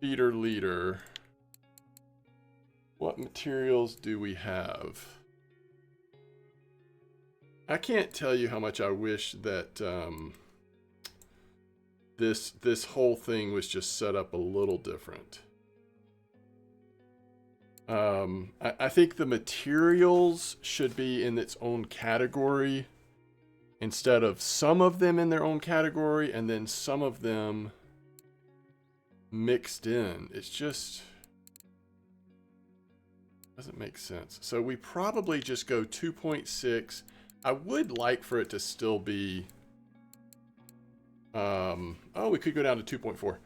feeder leader. What materials do we have? I can't tell you how much I wish that this whole thing was just set up a little different. I think the materials should be in its own category instead of some of them in their own category and then some of them mixed in. It's just doesn't make sense. So we probably just go 2.6. I would like for it to still be oh, we could go down to 2.4.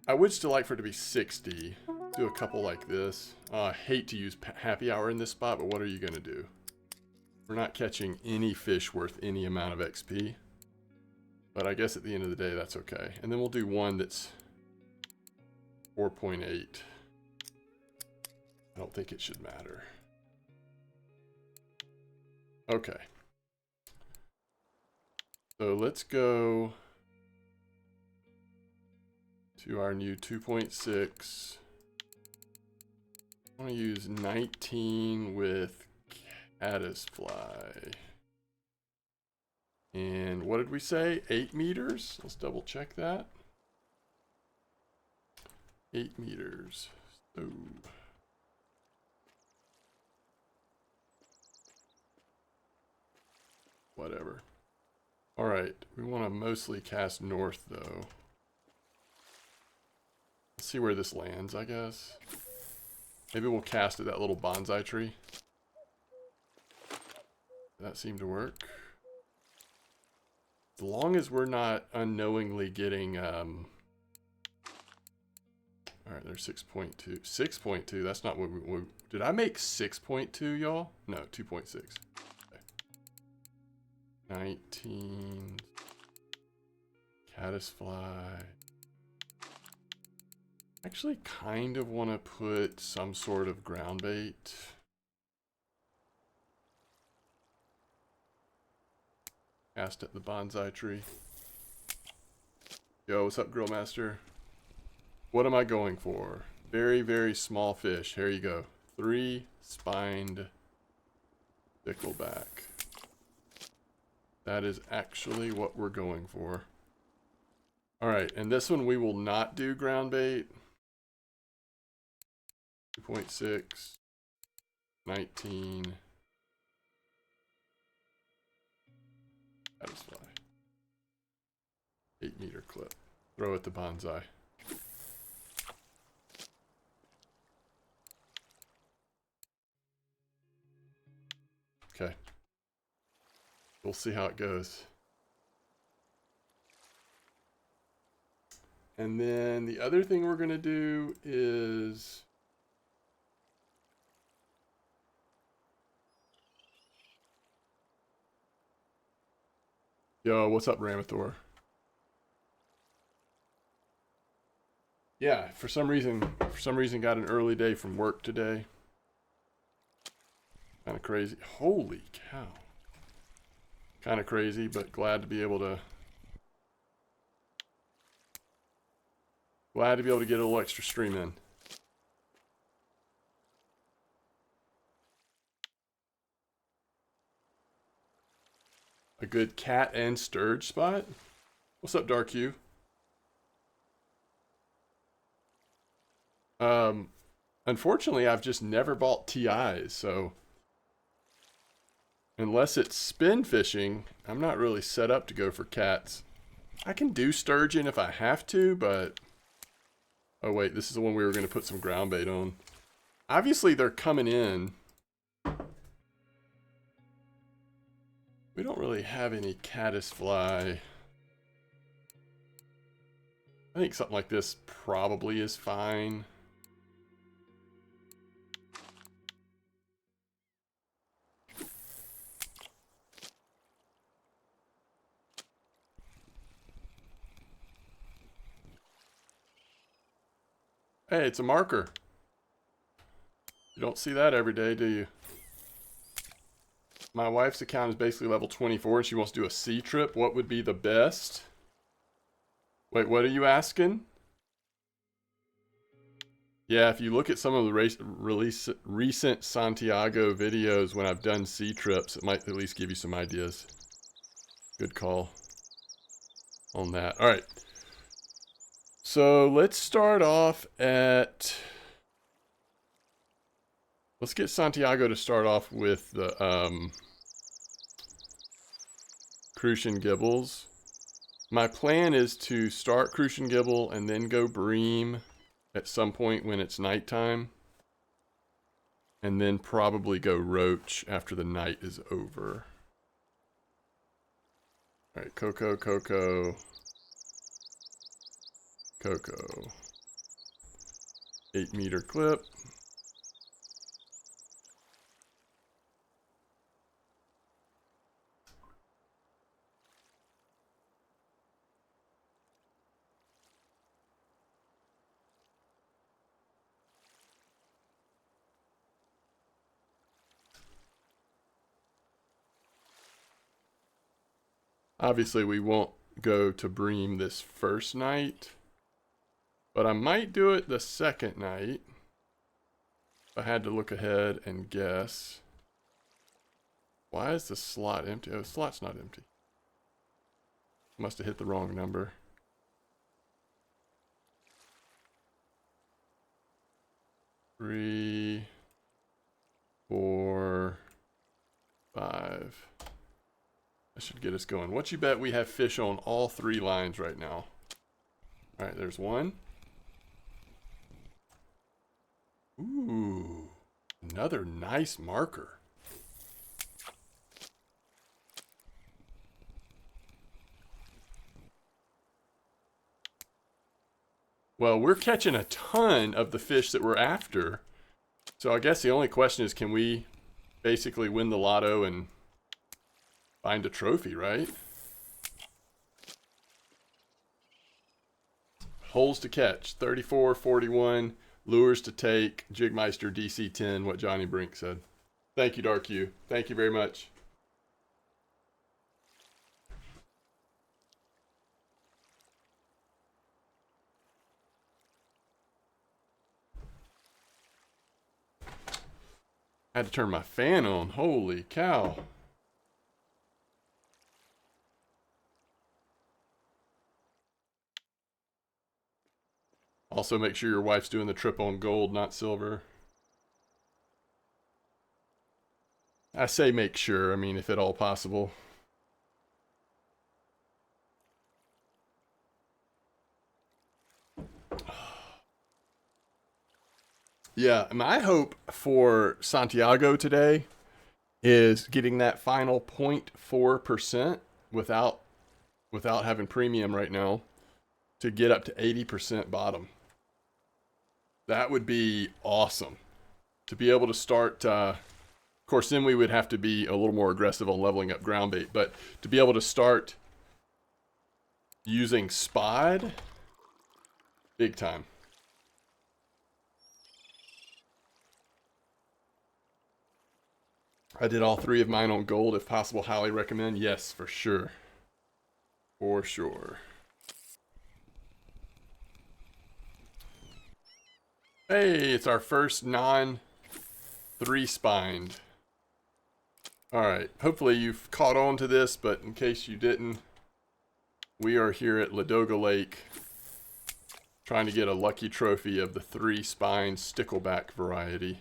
I would still like for it to be 60. Do a couple like this. I hate to use happy hour in this spot, but what are you going to do? We're not catching any fish worth any amount of XP. But I guess at the end of the day, that's okay. And then we'll do one that's 4.8. I don't think it should matter. Okay. So let's go to our new 2.6. I want to use 19 with caddisfly. And what did we say? 8 meters? Let's double check that. 8 meters. So whatever. All right, we want to mostly cast north though. Let's see where this lands, I guess. Maybe we'll cast at that little bonsai tree. That seemed to work. As long as we're not unknowingly getting, all right, there's 6.2. 6.2, that's not what we did I make 6.2, y'all? No, 2.6. Okay. 19. Caddisfly. Actually kind of want to put some sort of ground bait. Cast at the bonsai tree. Yo, what's up, Grill Master? What am I going for? Very, very small fish. Here you go. 3 spined stickleback. That is actually what we're going for. All right, and this one we will not do ground bait. 2.6, 19. Satisfy. 8 meter clip. Throw at the bonsai. Okay. We'll see how it goes. And then the other thing we're going to do is yo, what's up, Ramathor? Yeah, for some reason got an early day from work today. Kind of crazy. Holy cow. Kind of crazy, but glad to be able to get a little extra stream in. A good cat and sturge spot? What's up, Dark Hue? Unfortunately, I've just never bought TIs, so unless it's spin fishing, I'm not really set up to go for cats. I can do sturgeon if I have to, but oh wait, this is the one we were going to put some ground bait on. Obviously, they're coming in. We don't really have any caddisfly. I think something like this probably is fine. Hey, it's a marker. You don't see that every day, do you? My wife's account is basically level 24 and she wants to do a sea trip. What would be the best? Wait, what are you asking? Yeah, if you look at some of the recent Santiago videos when I've done sea trips, it might at least give you some ideas. Good call on that. All right. So let's start off at... Let's get Santiago to start off with the Crucian Gibbles. My plan is to start Crucian Gibble and then go Bream at some point when it's nighttime. And then probably go Roach after the night is over. Alright, Coco, Coco. Coco. 8-meter clip. Obviously, we won't go to Bream this first night, but I might do it the second night. I had to look ahead and guess. Why is the slot empty? Oh, the slot's not empty. Must have hit the wrong number. Three, 4, 5. That should get us going. What you bet we have fish on all 3 lines right now? All right, there's one. Ooh, another nice marker. Well, we're catching a ton of the fish that we're after. So I guess the only question is, can we basically win the lotto and find a trophy, right? Holes to catch, 34, 41. Lures to take, Jigmeister DC 10, what Johnny Brink said. Thank you, Dark U. Thank you very much. I had to turn my fan on. Holy cow. Also, make sure your wife's doing the trip on gold, not silver. I say make sure. I mean, if at all possible. Yeah, my hope for Santiago today is getting that final 0.4% without having premium right now to get up to 80% bottom. That would be awesome. To be able to start, of course, then we would have to be a little more aggressive on leveling up ground bait, but to be able to start using Spod, big time. I did all 3 of mine on gold. If possible, highly recommend. Yes, for sure. For sure. Hey, it's our first non-3-spined. Alright, hopefully you've caught on to this, but in case you didn't, we are here at Ladoga Lake trying to get a lucky trophy of the 3-spine stickleback variety.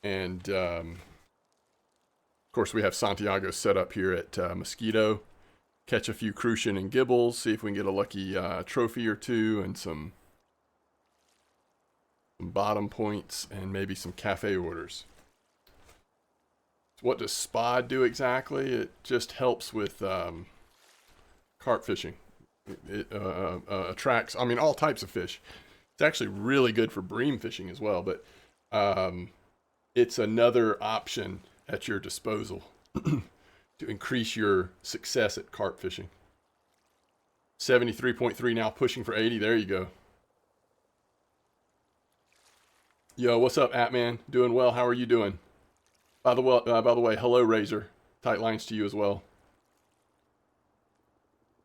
And, of course, we have Santiago set up here at Mosquito. Catch a few Crucian and Gibbles, see if we can get a lucky trophy or 2 and some bottom points and maybe some cafe orders. What does Spod do exactly? It just helps with carp fishing. It attracts, I mean, all types of fish. It's actually really good for bream fishing as well, but it's another option at your disposal to increase your success at carp fishing. 73.3 now, pushing for 80. There you go. Yo, what's up, Atman? Doing well. How are you doing? By the way, hello, Razor. Tight lines to you as well.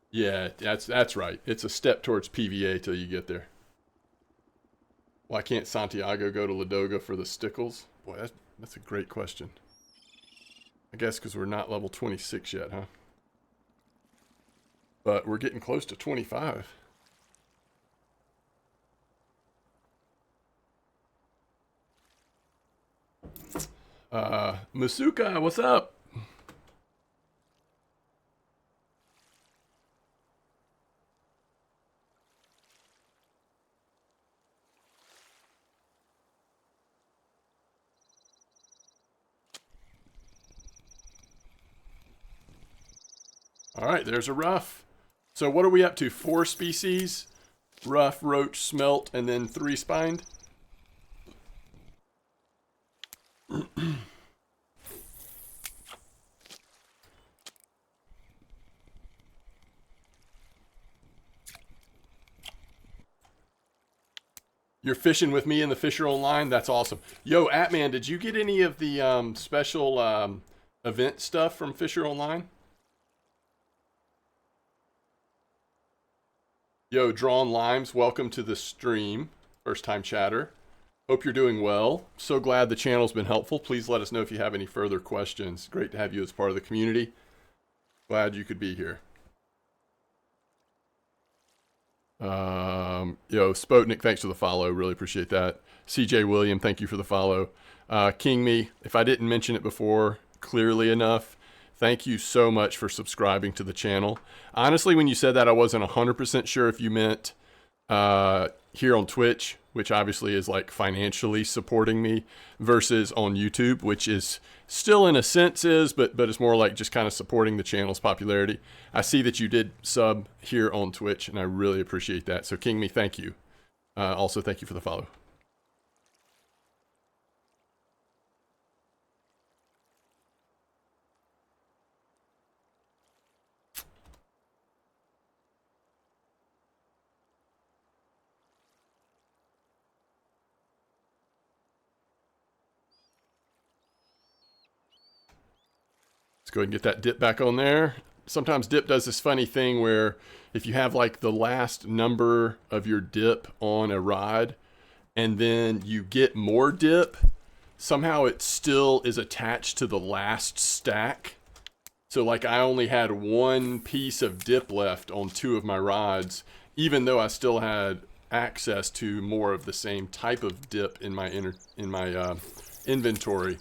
Yeah, that's right. It's a step towards PVA till you get there. Why can't Santiago go to Ladoga for the stickles? Boy, that's a great question. I guess because we're not level 26 yet, huh? But we're getting close to 25. Masuka, what's up? All right, there's a rough. So what are we up to? 4 species? Rough, roach, smelt, and then 3 spined? You're fishing with me in the Fisher Online? That's awesome. Yo, Atman, did you get any of the special event stuff from Fisher Online? Yo, Drawn Limes, welcome to the stream. First time chatter. Hope you're doing well. So glad the channel's been helpful. Please let us know if you have any further questions. Great to have you as part of the community. Glad you could be here. Yo, Spotnik, thanks for the follow. Really appreciate that. CJ William, thank you for the follow. King Me, if I didn't mention it before clearly enough, thank you so much for subscribing to the channel. Honestly, when you said that, I wasn't 100% sure if you meant here on Twitch, which obviously is like financially supporting me, versus on YouTube, which is still in a sense is, but it's more like just kind of supporting the channel's popularity. I see that you did sub here on Twitch, and I really appreciate that. So King Me, thank you. Also, thank you for the follow. Let's go ahead and get that dip back on there. Sometimes dip does this funny thing where if you have like the last number of your dip on a rod and then you get more dip, somehow it still is attached to the last stack. So like I only had 1 piece of dip left on 2 of my rods, even though I still had access to more of the same type of dip in my inventory.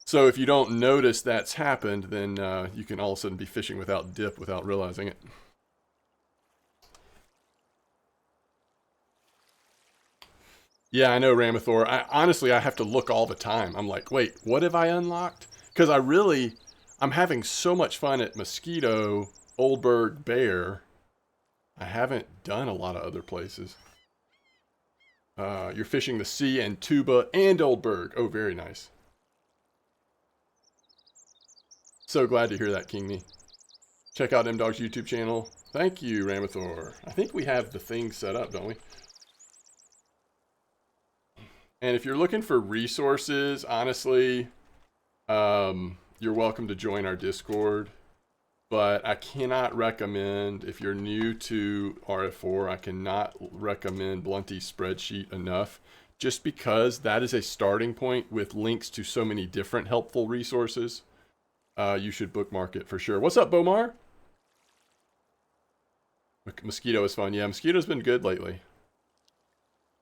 So if you don't notice that's happened, then you can all of a sudden be fishing without dip without realizing it. Yeah, I know, Ramathor. Honestly, I have to look all the time. I'm like, wait, what have I unlocked? Because I'm having so much fun at Mosquito, Oldberg, Bear. I haven't done a lot of other places. You're fishing the sea and Tuba and Oldberg. Oh, very nice. So glad to hear that, King Me. Check out MDawg's YouTube channel. Thank you, Ramathor. I think we have the thing set up, don't we? And if you're looking for resources, honestly, you're welcome to join our Discord. But I cannot recommend, if you're new to RF4, I cannot recommend Blunty's spreadsheet enough. Just because that is a starting point with links to so many different helpful resources. You should bookmark it for sure. What's up, Bomar? Mosquito is fun. Yeah, Mosquito's been good lately.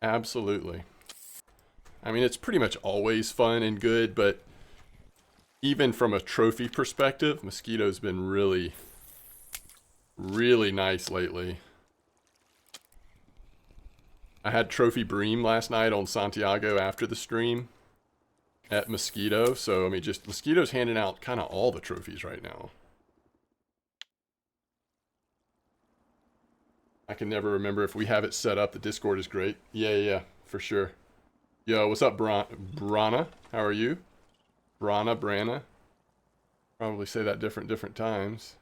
Absolutely. I mean, it's pretty much always fun and good, but even from a trophy perspective, Mosquito's been really, really nice lately. I had Trophy Bream last night on Santiago after the stream at Mosquito. So, I mean, just Mosquito's handing out kind of all the trophies right now. I can never remember if we have it set up. The Discord is great. Yeah, for sure. Yo, what's up, Brana? How are you? Brana. Probably say that different times.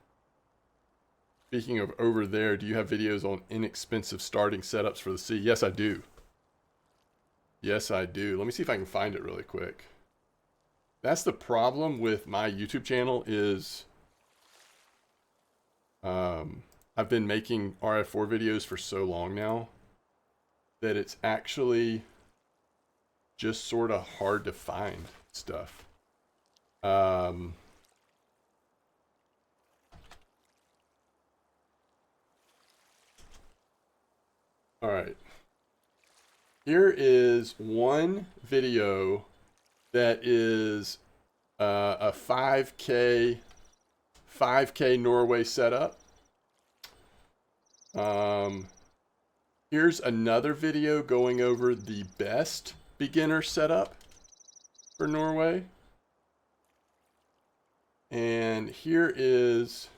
Speaking of over there, do you have videos on inexpensive starting setups for the sea? Yes, I do. Yes, I do. Let me see if I can find it really quick. That's the problem with my YouTube channel is I've been making RF4 videos for so long now that it's actually just sort of hard to find stuff. All right. Here is one video that is a 5K Norway setup. Here's another video going over the best beginner setup for Norway. And here is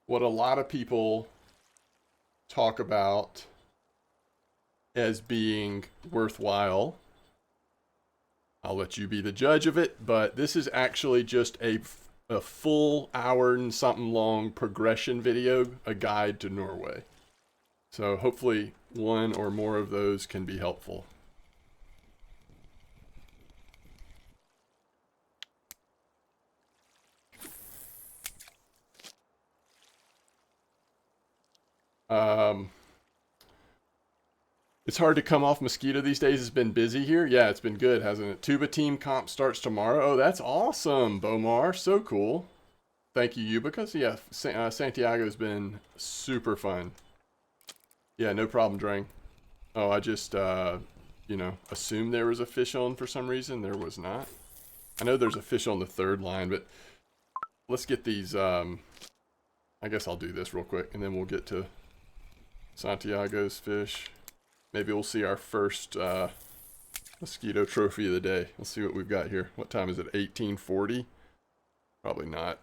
what a lot of people talk about as being worthwhile. I'll let you be the judge of it, but this is actually just a full hour and something long progression video, a guide to Norway. So hopefully one or more of those can be helpful. It's hard to come off mosquito these days. It's been busy here. Yeah, it's been good, hasn't it? Tuba team comp starts tomorrow. Oh, that's awesome, Bomar. So cool. Thank you, Ubicas. Yeah, Santiago's been super fun. Yeah, no problem, Drang. Oh, I just, you know, assumed there was a fish on for some reason. There was not. I know there's a fish on the third line, but let's get these, I guess I'll do this real quick, and then we'll get to Santiago's fish. Maybe we'll see our first mosquito trophy of the day. Let's see what we've got here. What time is it? 1840? Probably not.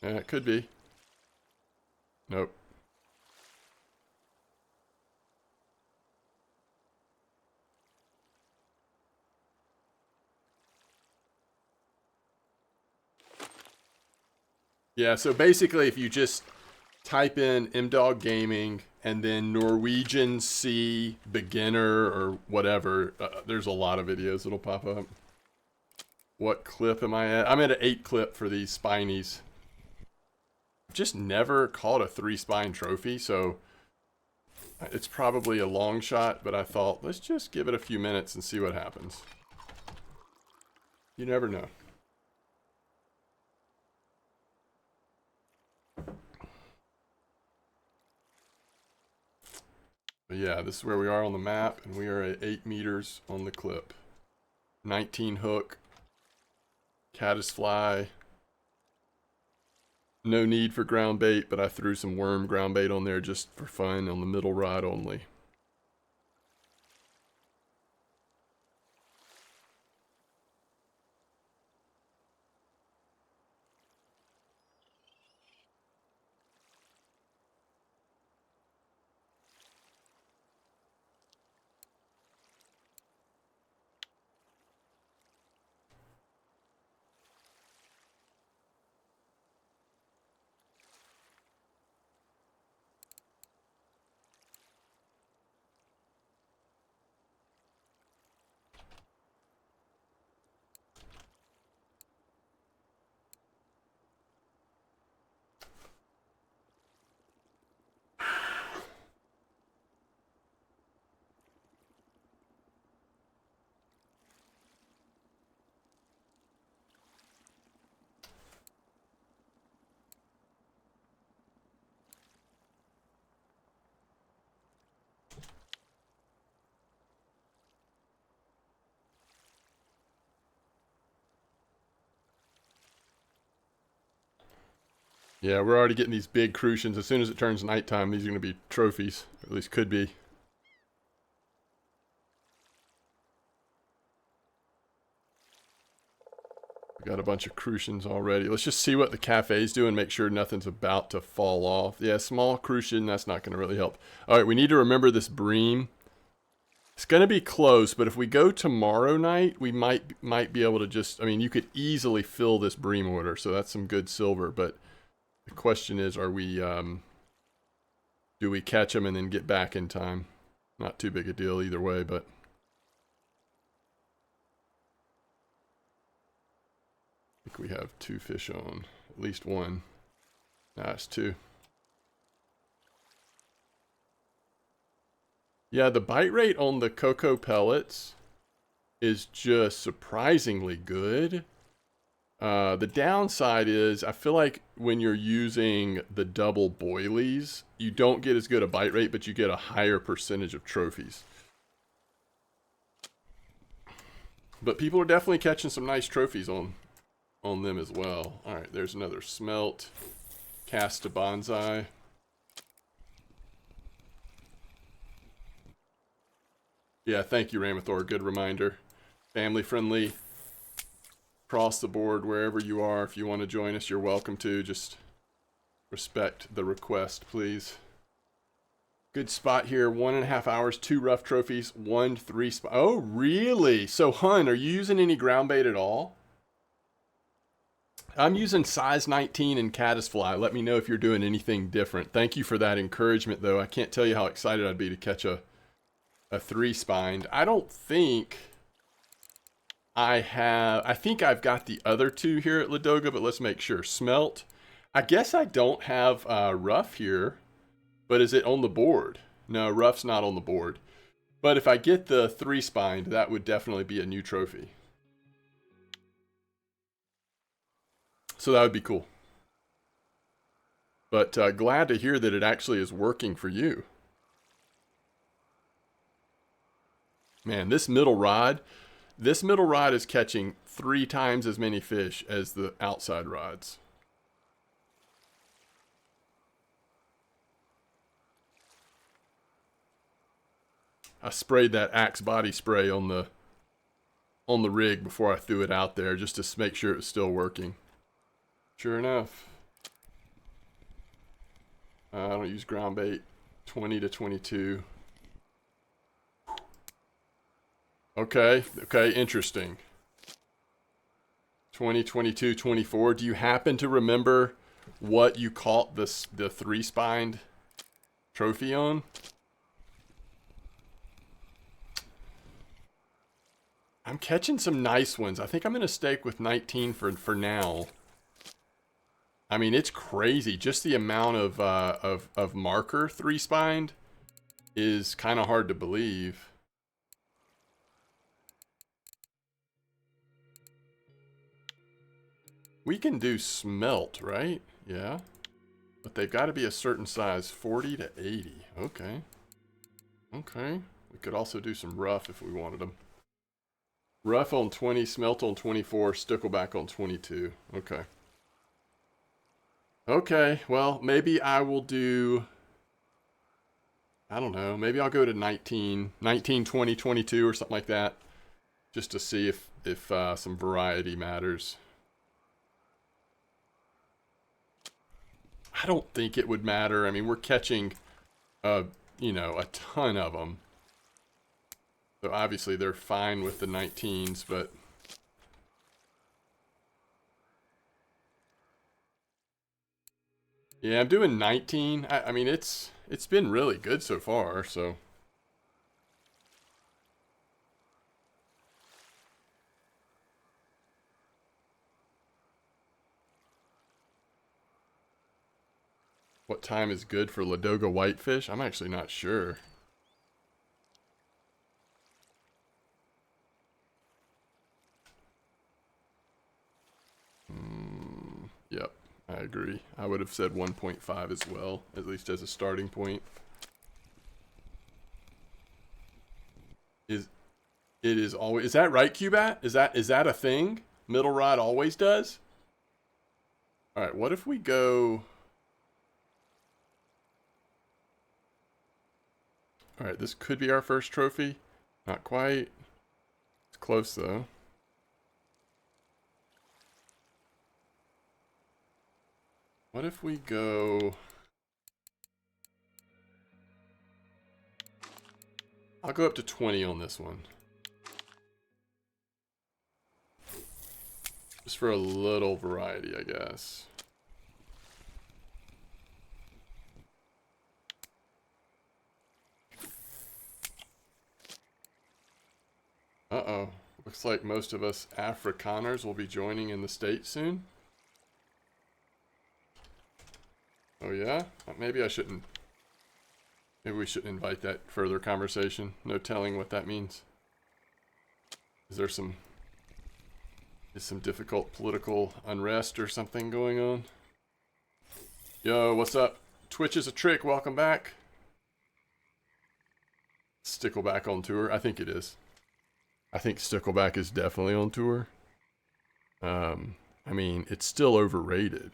Yeah, it could be. Nope. Yeah, so basically if you just type in MDawg Gaming and then Norwegian Sea Beginner or whatever, there's a lot of videos that'll pop up. What clip am I at? I'm at an 8 clip for these spinies. I've just never caught a 3-spine trophy, so it's probably a long shot, but I thought, let's just give it a few minutes and see what happens. You never know. But yeah, this is where we are on the map, and we are at 8 meters on the clip. 19 hook, caddisfly. No need for ground bait, but I threw some worm ground bait on there just for fun on the middle rod only. Yeah, we're already getting these big crucians. As soon as it turns nighttime, these are going to be trophies. At least could be. We got a bunch of crucians already. Let's just see what the cafe's doing. Make sure nothing's about to fall off. Yeah, small crucian. That's not going to really help. All right, we need to remember this bream. It's going to be close, but if we go tomorrow night, we might be able to just... I mean, you could easily fill this bream order, so that's some good silver, but... The question is, are we, do we catch them and then get back in time? Not too big a deal either way, but... The think we have 2 fish on. At least 1. Nah, it's 2. Yeah, the bite rate on the cocoa pellets is just surprisingly good. The downside is I feel like when you're using the double boilies, you don't get as good a bite rate, but you get a higher percentage of trophies. But people are definitely catching some nice trophies on them as well. All right, there's another smelt. Cast to bonsai. Yeah, thank you, Ramathor. Good reminder. Family friendly. Across the board, wherever you are. If you want to join us, you're welcome to. Just respect the request, please. Good spot here. 1.5 hours, 2 rough trophies, 1 3 spot. Oh, really? So, Hun, are you using any ground bait at all? I'm using size 19 and caddisfly. Let me know if you're doing anything different. Thank you for that encouragement, though. I can't tell you how excited I'd be to catch a 3-spined. I don't think I have... I think I've got the other 2 here at Ladoga, but let's make sure. Smelt. I guess I don't have rough here, but is it on the board? No, rough's not on the board. But if I get the 3-spined, that would definitely be a new trophy. So that would be cool. But glad to hear that it actually is working for you. Man, this middle rod is catching 3 times as many fish as the outside rods. I sprayed that Axe body spray on the rig before I threw it out there just to make sure it was still working. Sure enough. I don't use ground bait. 20 to 22. Okay, interesting. 20, 22, 24. Do you happen to remember what you caught the 3-spined trophy on? I'm catching some nice ones. I think I'm going to stake with 19 for now. I mean, it's crazy. Just the amount of marker 3-spined is kind of hard to believe. We can do smelt, right? Yeah. But they've got to be a certain size, 40 to 80. Okay. Okay. We could also do some rough if we wanted them. Rough on 20, smelt on 24, stickleback on 22. Okay. Okay, well, maybe I will do... I don't know. Maybe I'll go to 19, 20, 22 or something like that. Just to see if some variety matters. I don't think it would matter. I mean, we're catching, you know, a ton of them. So obviously they're fine with the 19s, but... Yeah, I'm doing 19. I mean, it's been really good so far, so... What time is good for Ladoga whitefish? I'm actually not sure. Yep, I agree. I would have said 1.5 as well, at least as a starting point. It is always... Is that right, Cubat? Is that a thing? Middle rod always does? Alright, what if we go... Alright, this could be our first trophy. Not quite. It's close, though. What if we go... I'll go up to 20 on this one. Just for a little variety, I guess. Uh-oh. Looks like most of us Afrikaners will be joining in the States soon. Oh yeah? Maybe I shouldn't. Maybe we shouldn't invite that further conversation. No telling what that means. Is there some difficult political unrest or something going on? Yo, what's up? Twitch is a trick. Welcome back. Stickleback on tour. I think it is. I think Stickleback is definitely on tour. I mean, it's still overrated.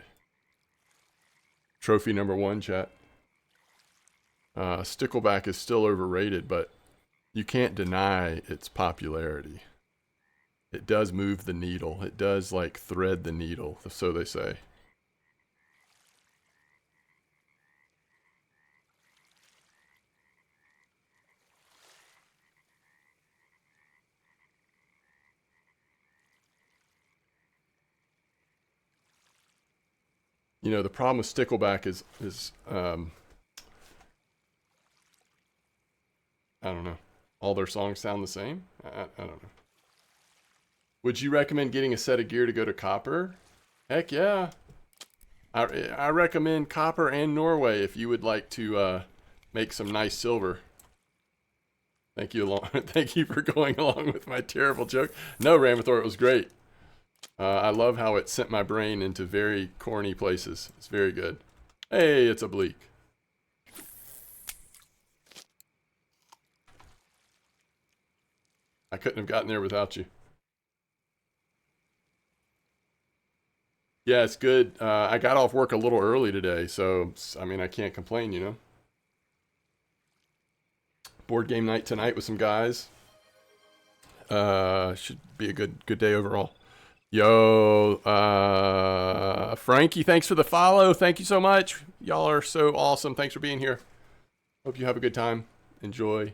Trophy number 1, chat. Stickleback is still overrated, but you can't deny its popularity. It does move the needle. It does, like, thread the needle, so they say. You know, the problem with Stickleback is I don't know. All their songs sound the same? I don't know. Would you recommend getting a set of gear to go to Copper? Heck yeah. I recommend Copper and Norway if you would like to make some nice silver. Thank you thank you for going along with my terrible joke. No, Ramathor, it was great. I love how it sent my brain into very corny places. It's very good. Hey, it's oblique. I couldn't have gotten there without you. Yeah, it's good. I got off work a little early today, so, I mean, I can't complain, you know? Board game night tonight with some guys. Should be a good day overall. Yo, Frankie, thanks for the follow. Thank you so much. Y'all are so awesome. Thanks for being here. Hope you have a good time. Enjoy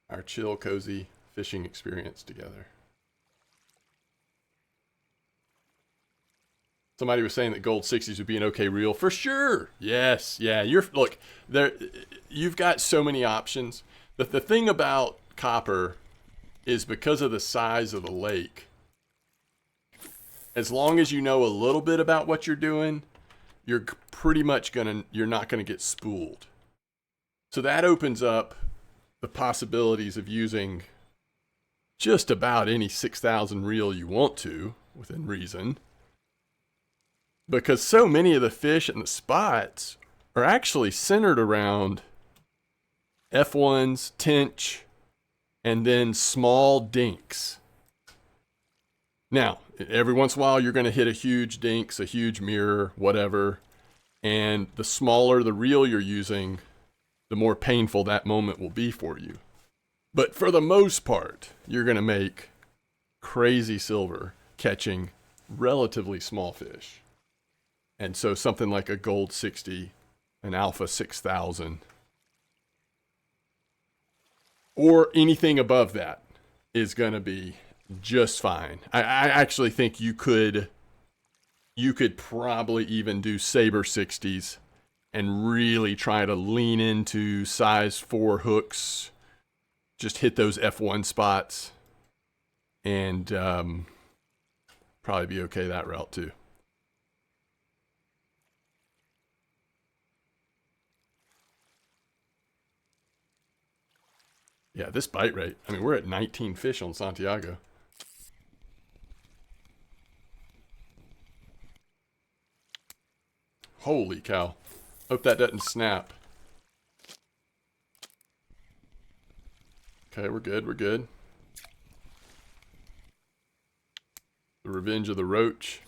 our chill, cozy fishing experience together. Somebody was saying that gold 60s would be an okay reel. For sure. Yes. Yeah. Look, you've got so many options. But the thing about Copper is because of the size of the lake, as long as you know a little bit about what you're doing, you're pretty much you're not gonna get spooled. So that opens up the possibilities of using just about any 6,000 reel you want to, within reason. Because so many of the fish and the spots are actually centered around F1s, tench, and then small dinks. Now, every once in a while, you're going to hit a huge dinks, a huge mirror, whatever. And the smaller the reel you're using, the more painful that moment will be for you. But for the most part, you're going to make crazy silver catching relatively small fish. And so something like a gold 60, an alpha 6,000, or anything above that is going to be just fine. I actually think you could probably even do Saber 60s and really try to lean into size 4 hooks. Just hit those F1 spots and probably be okay that route too. Yeah, this bite rate. I mean, we're at 19 fish on Santiago. Holy cow. Hope that doesn't snap. Okay, we're good, we're good. The Revenge of the Roach.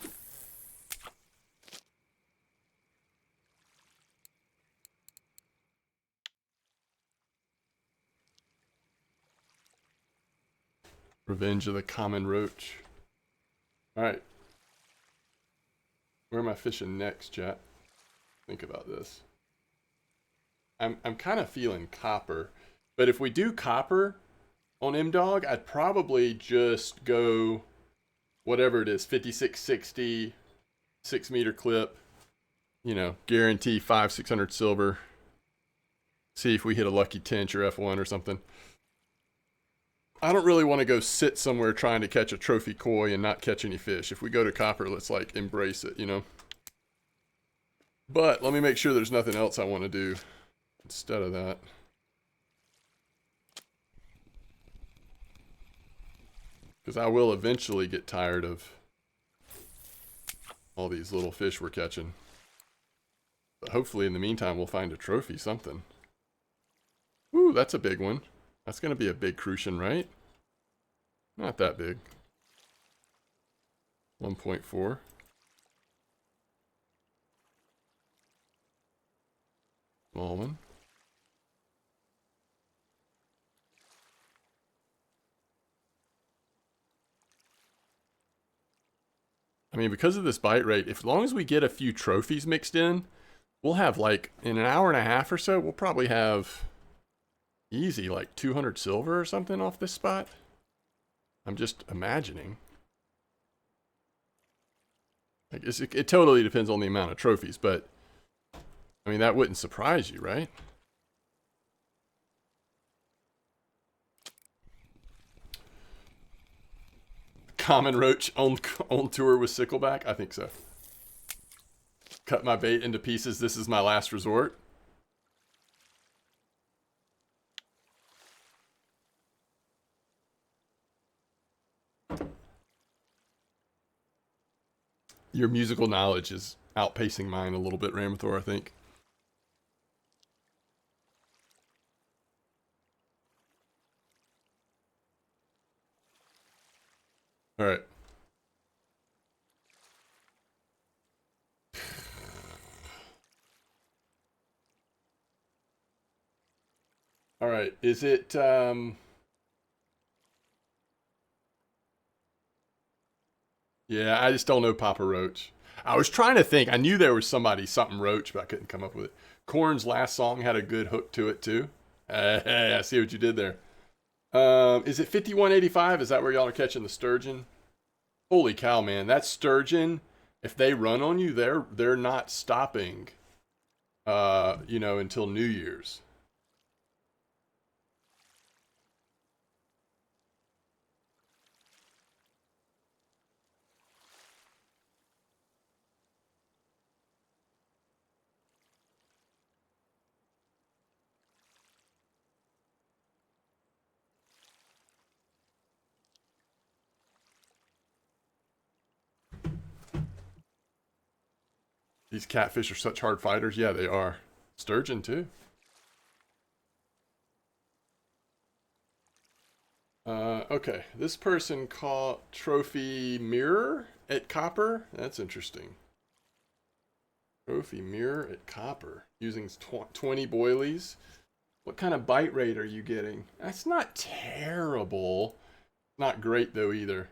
Revenge of the Common Roach. Alright. Where am I fishing next, chat? Think about this. I'm kind of feeling Copper. But if we do Copper on MDawg, I'd probably just go whatever it is, 5660, 6 meter clip. You know, guarantee 500-600 silver. See if we hit a lucky tench or F1 or something. I don't really want to go sit somewhere trying to catch a trophy koi and not catch any fish. If we go to copper, let's like embrace it, you know? But let me make sure there's nothing else I want to do instead of that. Because I will eventually get tired of all these little fish we're catching. But hopefully in the meantime we'll find a trophy, something. Ooh, that's a big one. That's going to be a big crucian, right? Not that big. 1.4. Small one. I mean, because of this bite rate, as long as we get a few trophies mixed in, we'll have like, in an hour and a half or so, we'll probably have easy like 200 silver or something off this spot. I'm just imagining. Like it totally depends on the amount of trophies, but I mean, that wouldn't surprise you, right? Common roach on tour with Sickleback? I think so. Cut my bait into pieces. This is my last resort. Your musical knowledge is outpacing mine a little bit, Ramathor, I think. All right. All right. Is it yeah, I just don't know Papa Roach. I was trying to think. I knew there was something Roach, but I couldn't come up with it. Korn's last song had a good hook to it too. Hey, I see what you did there. Is it 5185? Is that where y'all are catching the sturgeon? Holy cow, man! That sturgeon, if they run on you, they're not stopping. You know, until New Year's. These catfish are such hard fighters. Yeah, they are. Sturgeon too. Okay, this person caught trophy mirror at copper. That's interesting. Trophy mirror at copper using 20 boilies. What kind of bite rate are you getting? That's not terrible. Not great though either.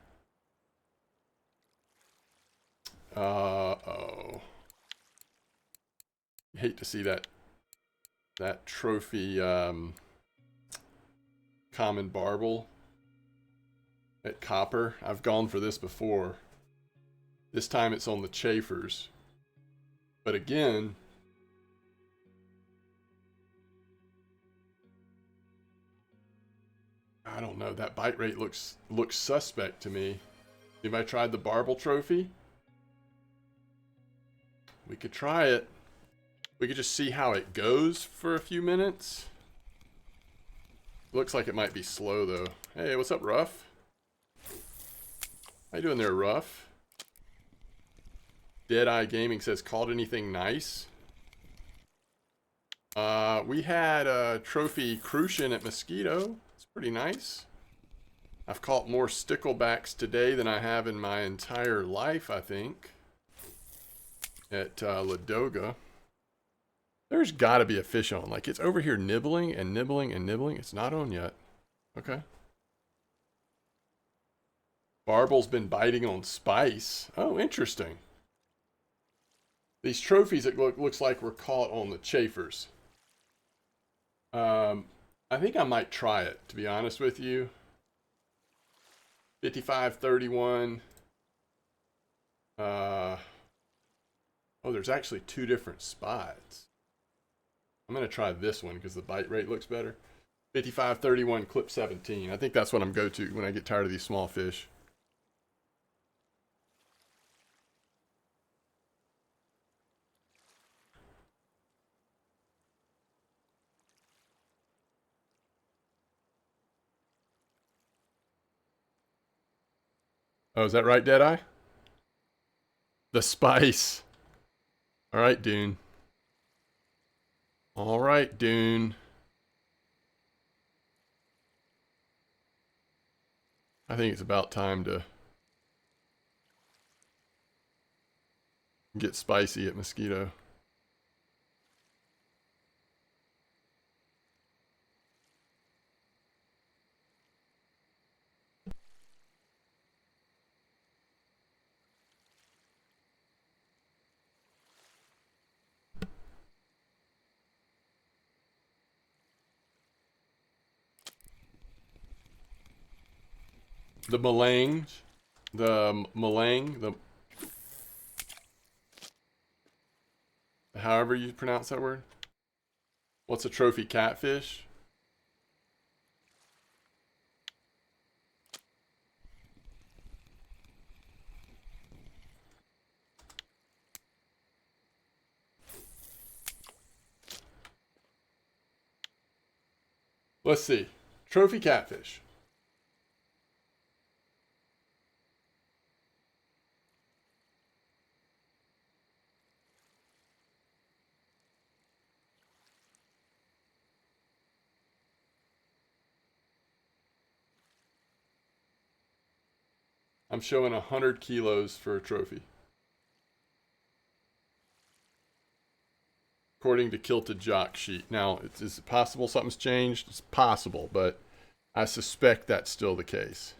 Oh. You hate to see that trophy common barbel at copper. I've gone for this before. This time it's on the chafers. But again, I don't know. That bite rate looks suspect to me. Anybody tried the barbel trophy? We could try it. We could just see how it goes for a few minutes. Looks like it might be slow though. Hey, what's up, Ruff? How you doing there, Ruff? Deadeye Gaming says, caught anything nice? We had a trophy crucian at Mosquito. It's pretty nice. I've caught more sticklebacks today than I have in my entire life, I think. At Ladoga. There's got to be a fish on. Like, it's over here nibbling and nibbling and nibbling. It's not on yet. Okay. Barbel's been biting on spice. Oh, interesting. These trophies, it looks like were caught on the chafers. I think I might try it, to be honest with you. 55.31. Oh, there's actually two different spots. I'm going to try this one because the bite rate looks better. 55-31, clip 17. I think that's what I'm go to when I get tired of these small fish. Oh, is that right, Deadeye? The spice. All right, Dune. All right, Dune. I think it's about time to get spicy at Mosquito. The Malang, however you pronounce that word. What's a trophy catfish? Let's see. Trophy catfish. I'm showing 100 kilos for a trophy. According to Kilted Jock Sheet. Now, is it possible something's changed? It's possible, but I suspect that's still the case.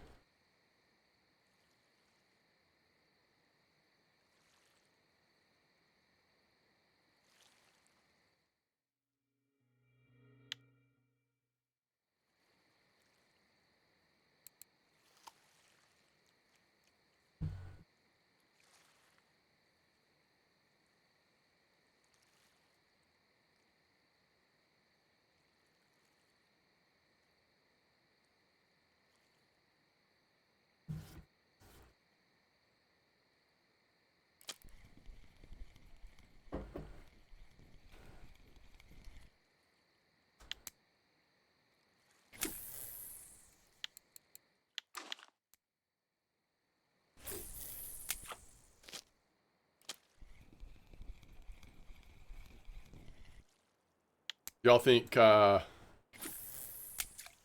Y'all think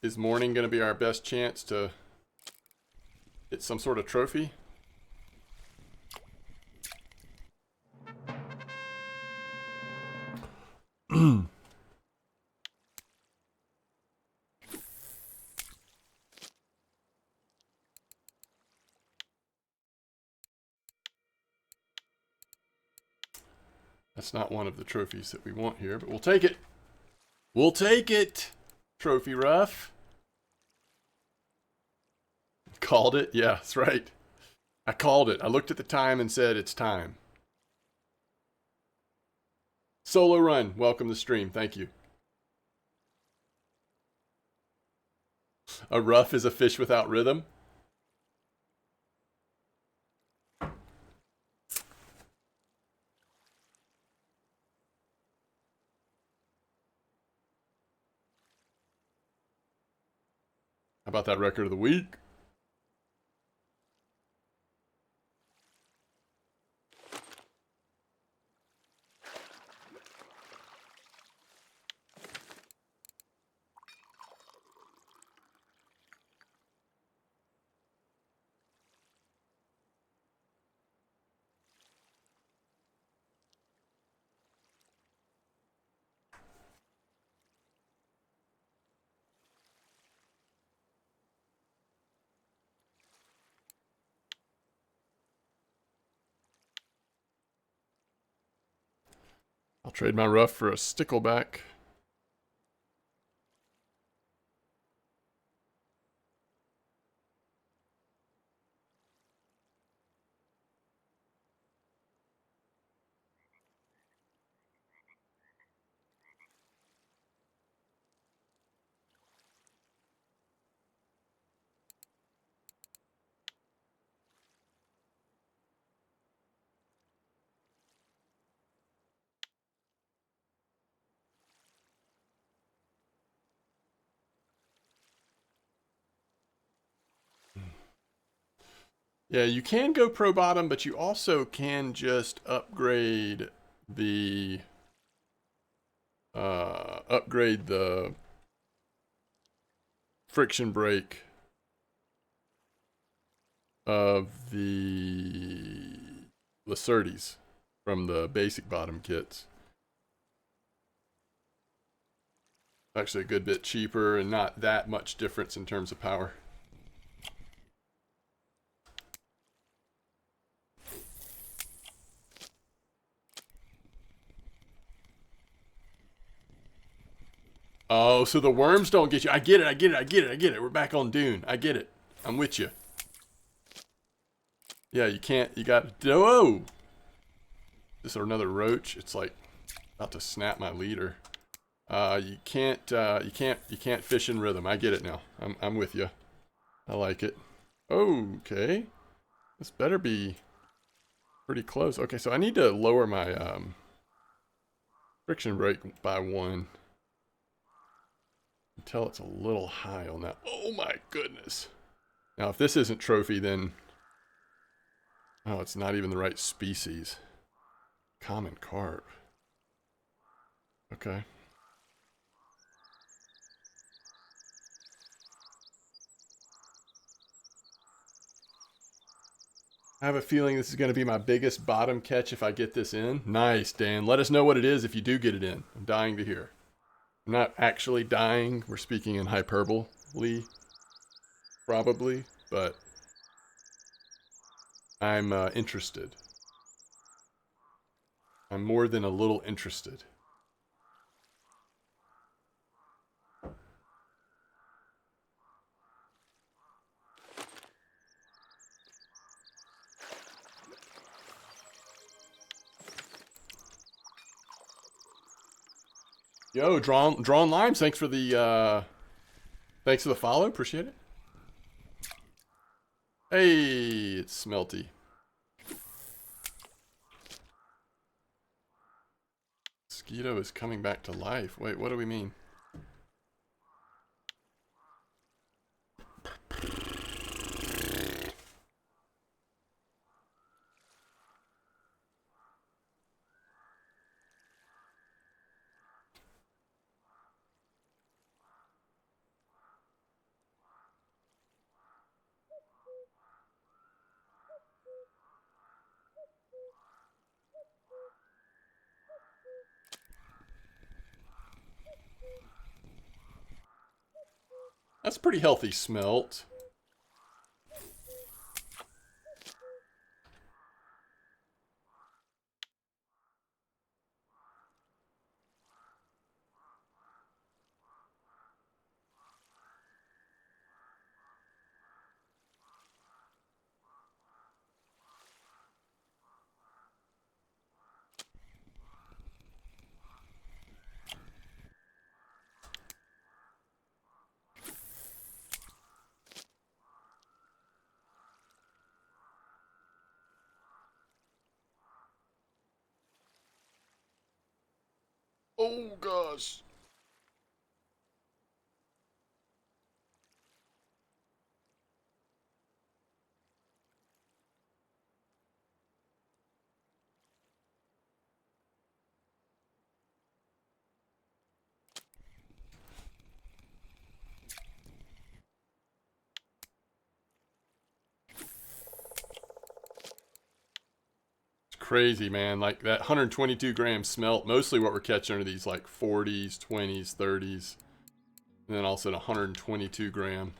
is morning going to be our best chance to get some sort of trophy? That's not one of the trophies that we want here, but we'll take it. We'll take it. Trophy rough. Called it? Yeah, that's right. I called it. I looked at the time and said it's time. Solo Run, welcome to stream. Thank you. A rough is a fish without rhythm. How about that record of the week? I'll trade my rough for a stickleback. Yeah, you can go pro bottom, but you also can just upgrade the friction brake of the Lacertes from the basic bottom kits. Actually a good bit cheaper and not that much difference in terms of power. Oh, so the worms don't get you. I get it. We're back on Dune. I get it. I'm with you. Yeah, you can't, you got, whoa! This is another roach. It's like about to snap my leader. You can't fish in rhythm. I get it now. I'm with you. I like it. Okay. This better be pretty close. Okay, so I need to lower my friction brake by 1 until it's a little high on that. Oh my goodness. Now, if this isn't trophy, then oh, it's not even the right species. Common carp. Okay. I have a feeling this is going to be my biggest bottom catch if I get this in. Nice, Dan. Let us know what it is if you do get it in. I'm dying to hear. I'm not actually dying. We're speaking in hyperbole, probably, but I'm interested. I'm more than a little interested. Yo, drawn limes. Thanks for the follow. Appreciate it. Hey, it's Smelty. Mosquito is coming back to life. Wait, what do we mean? That's pretty healthy smelt. Oh gosh. Crazy, man. Like that 122 gram smelt, mostly what we're catching are these like 40s, 20s, 30s. And then also 122 gram.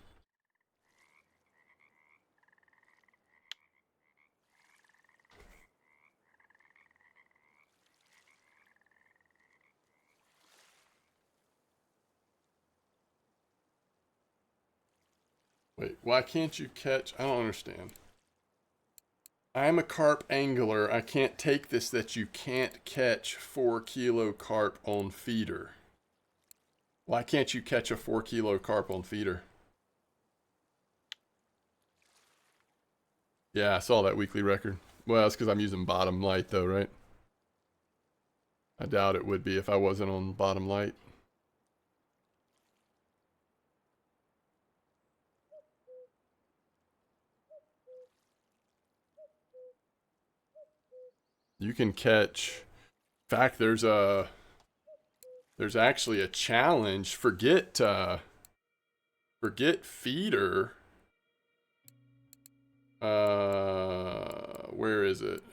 Wait, why can't you catch? I don't understand. I'm a carp angler. I can't take this that you can't catch 4 kilo carp on feeder. Why can't you catch a 4 kilo carp on feeder? Yeah, I saw that weekly record. Well, it's because I'm using bottom light though, right? I doubt it would be if I wasn't on bottom light. You can catch. In fact, there's actually a challenge. Forget feeder. Where is it?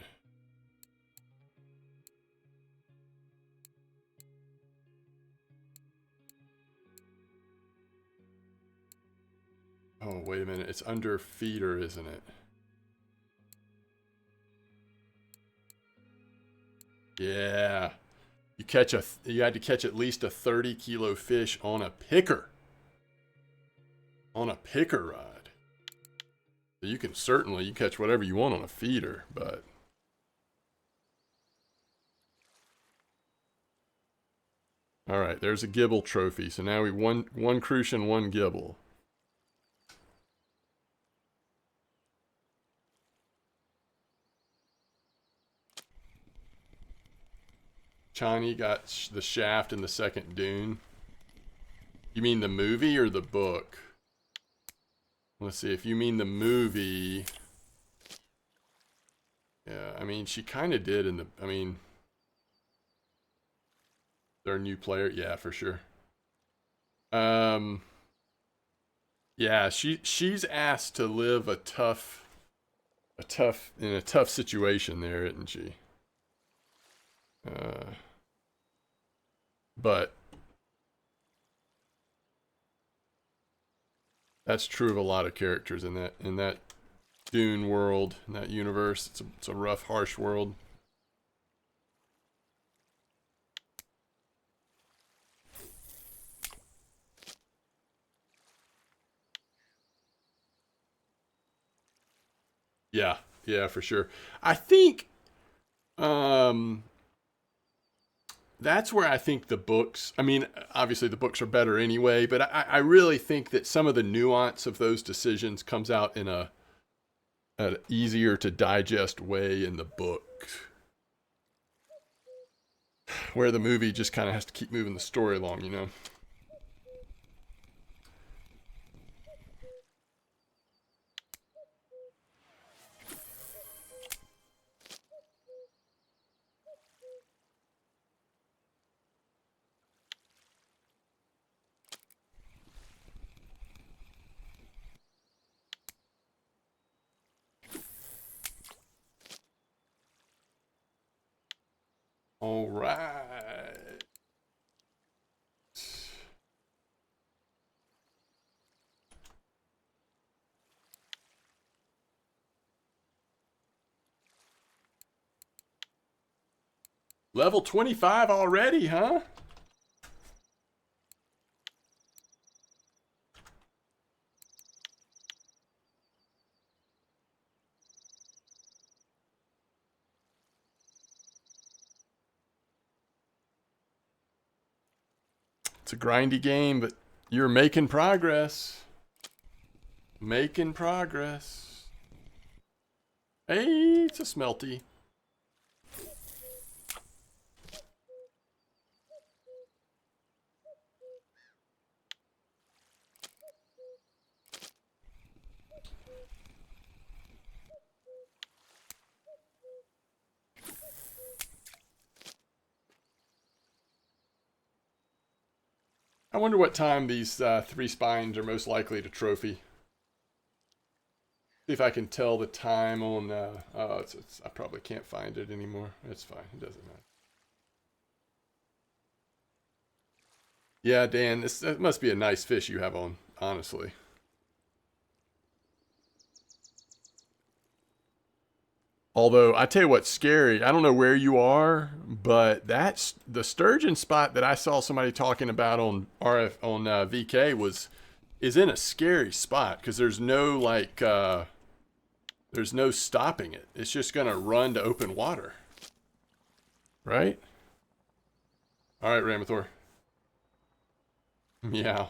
Oh, wait a minute. It's under feeder, isn't it? Yeah. You had to catch at least a 30-kilo fish on a picker. On a picker rod. So you can certainly catch whatever you want on a feeder, but all right, there's a gibble trophy. So now we one crucian, one gibble. Chani got the shaft in the second dune. You mean the movie or the book? Let's see, if you mean the movie. Yeah, I mean, she kind of did in the, I mean, their new player, yeah, for sure. Yeah, she's asked to live in a tough situation there, isn't she? But that's true of a lot of characters in that Dune world, in that universe. It's a rough, harsh world. Yeah, yeah, for sure. I think that's where I think the books, I mean, obviously the books are better anyway, but I really think that some of the nuance of those decisions comes out in an easier to digest way in the book, where the movie just kind of has to keep moving the story along, you know? All right. Level 25 already, huh? It's a grindy game, but you're making progress. Making progress. Hey, it's a smelty. I wonder what time these three spines are most likely to trophy. See if I can tell the time on. I probably can't find it anymore. It's fine. It doesn't matter. Yeah, Dan, that must be a nice fish you have on. Honestly. Although I tell you what's scary. I don't know where you are, but that's the sturgeon spot that I saw somebody talking about on VK is in a scary spot because there's no there's no stopping it. It's just gonna run to open water, right? All right, Ramathor. Meow.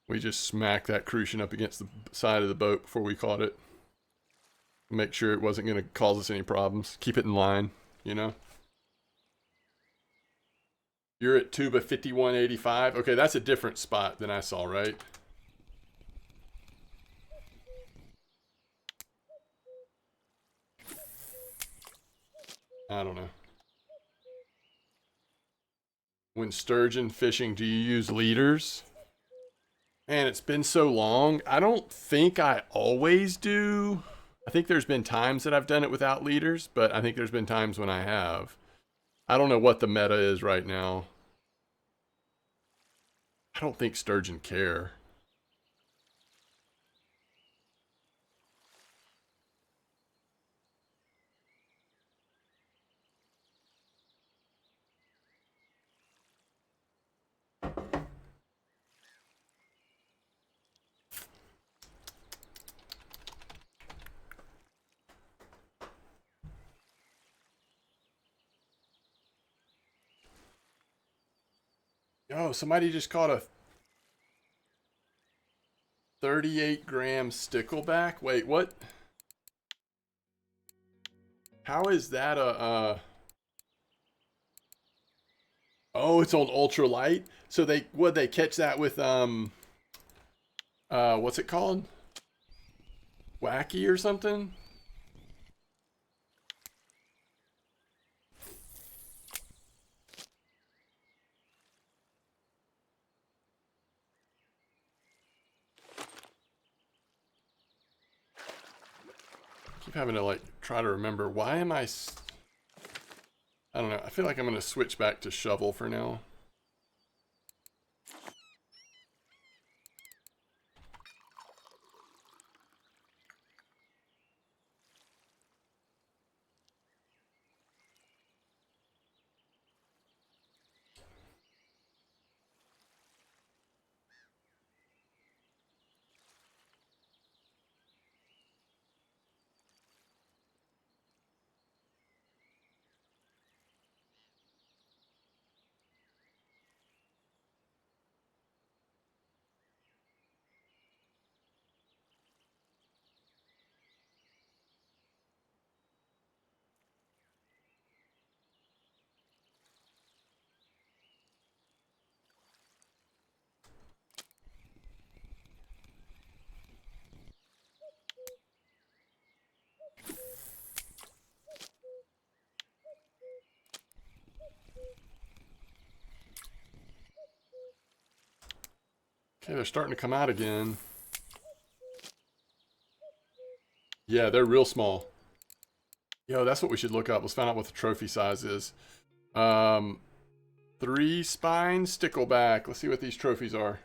We just smacked that crucian up against the side of the boat before we caught it. Make sure it wasn't going to cause us any problems. Keep it in line, you know? You're at tuba 5185. Okay, that's a different spot than I saw, right? I don't know. When sturgeon fishing, do you use leaders? Man, it's been so long. I don't think I always do. I think there's been times that I've done it without leaders, but I think there's been times when I have. I don't know what the meta is right now. I don't think sturgeon care. Yo, somebody just caught a 38-gram stickleback. Wait, what? How is that a Oh, it's on ultralight? So they catch that with what's it called? Wacky or something? Keep having to like try to remember. Why am I don't know. I feel like I'm going to switch back to shovel for now. Okay, they're starting to come out again. Yeah, they're real small. Yo, that's what we should look up. Let's find out what the trophy size is. 3-spine stickleback. Let's see what these trophies are.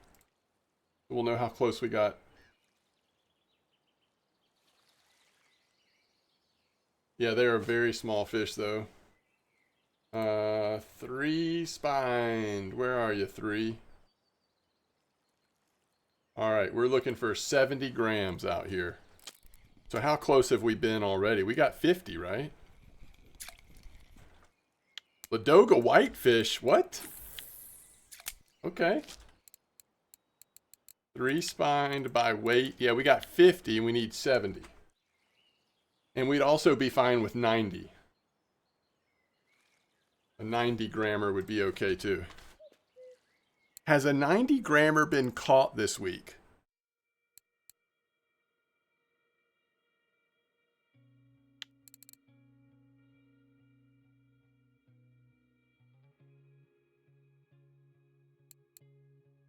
We'll know how close we got. Yeah, they are a very small fish, though. 3-spined. Where are you, 3? All right, we're looking for 70 grams out here. So how close have we been already? We got 50, right? Ladoga whitefish. What? Okay. 3-spined by weight. Yeah, we got 50 and we need 70. And we'd also be fine with 90. A 90 grammer would be okay too. Has a 90 grammer been caught this week?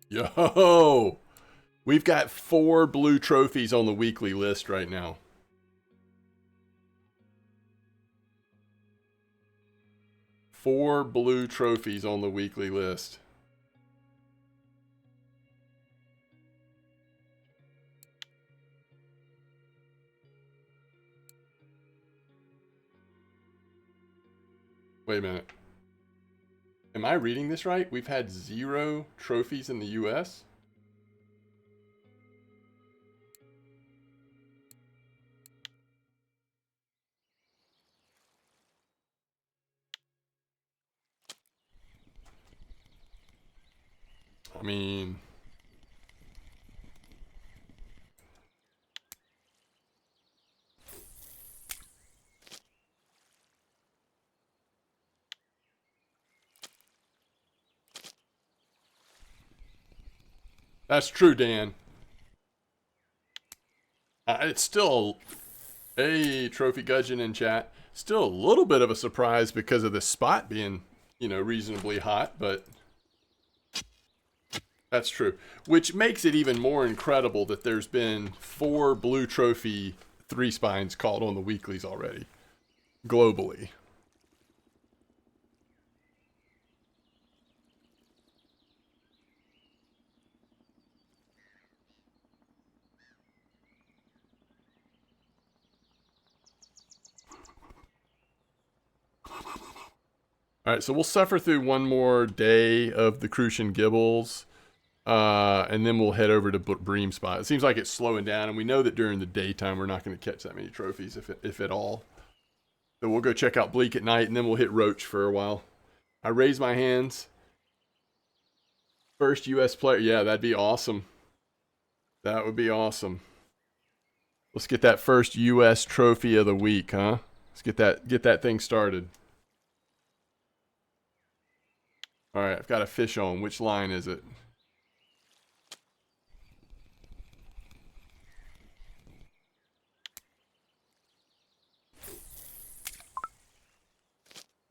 Yo! We've got 4 blue trophies on the weekly list right now. 4 blue trophies on the weekly list. Wait a minute. Am I reading this right? We've had 0 trophies in the US? I mean, That's true, Dan. It's still a trophy gudgeon in chat. Still a little bit of a surprise because of the spot being, you know, reasonably hot, but that's true. Which makes it even more incredible that there's been 4 blue trophy 3 spines called on the weeklies already, globally. All right, so we'll suffer through one more day of the Crucian Gibbles, and then we'll head over to Bream Spot. It seems like it's slowing down, and we know that during the daytime we're not going to catch that many trophies, if at all. So we'll go check out Bleak at night, and then we'll hit Roach for a while. I raise my hands. First U.S. player. Yeah, that'd be awesome. That would be awesome. Let's get that first U.S. trophy of the week, huh? Let's get that thing started. All right, I've got a fish on. Which line is it?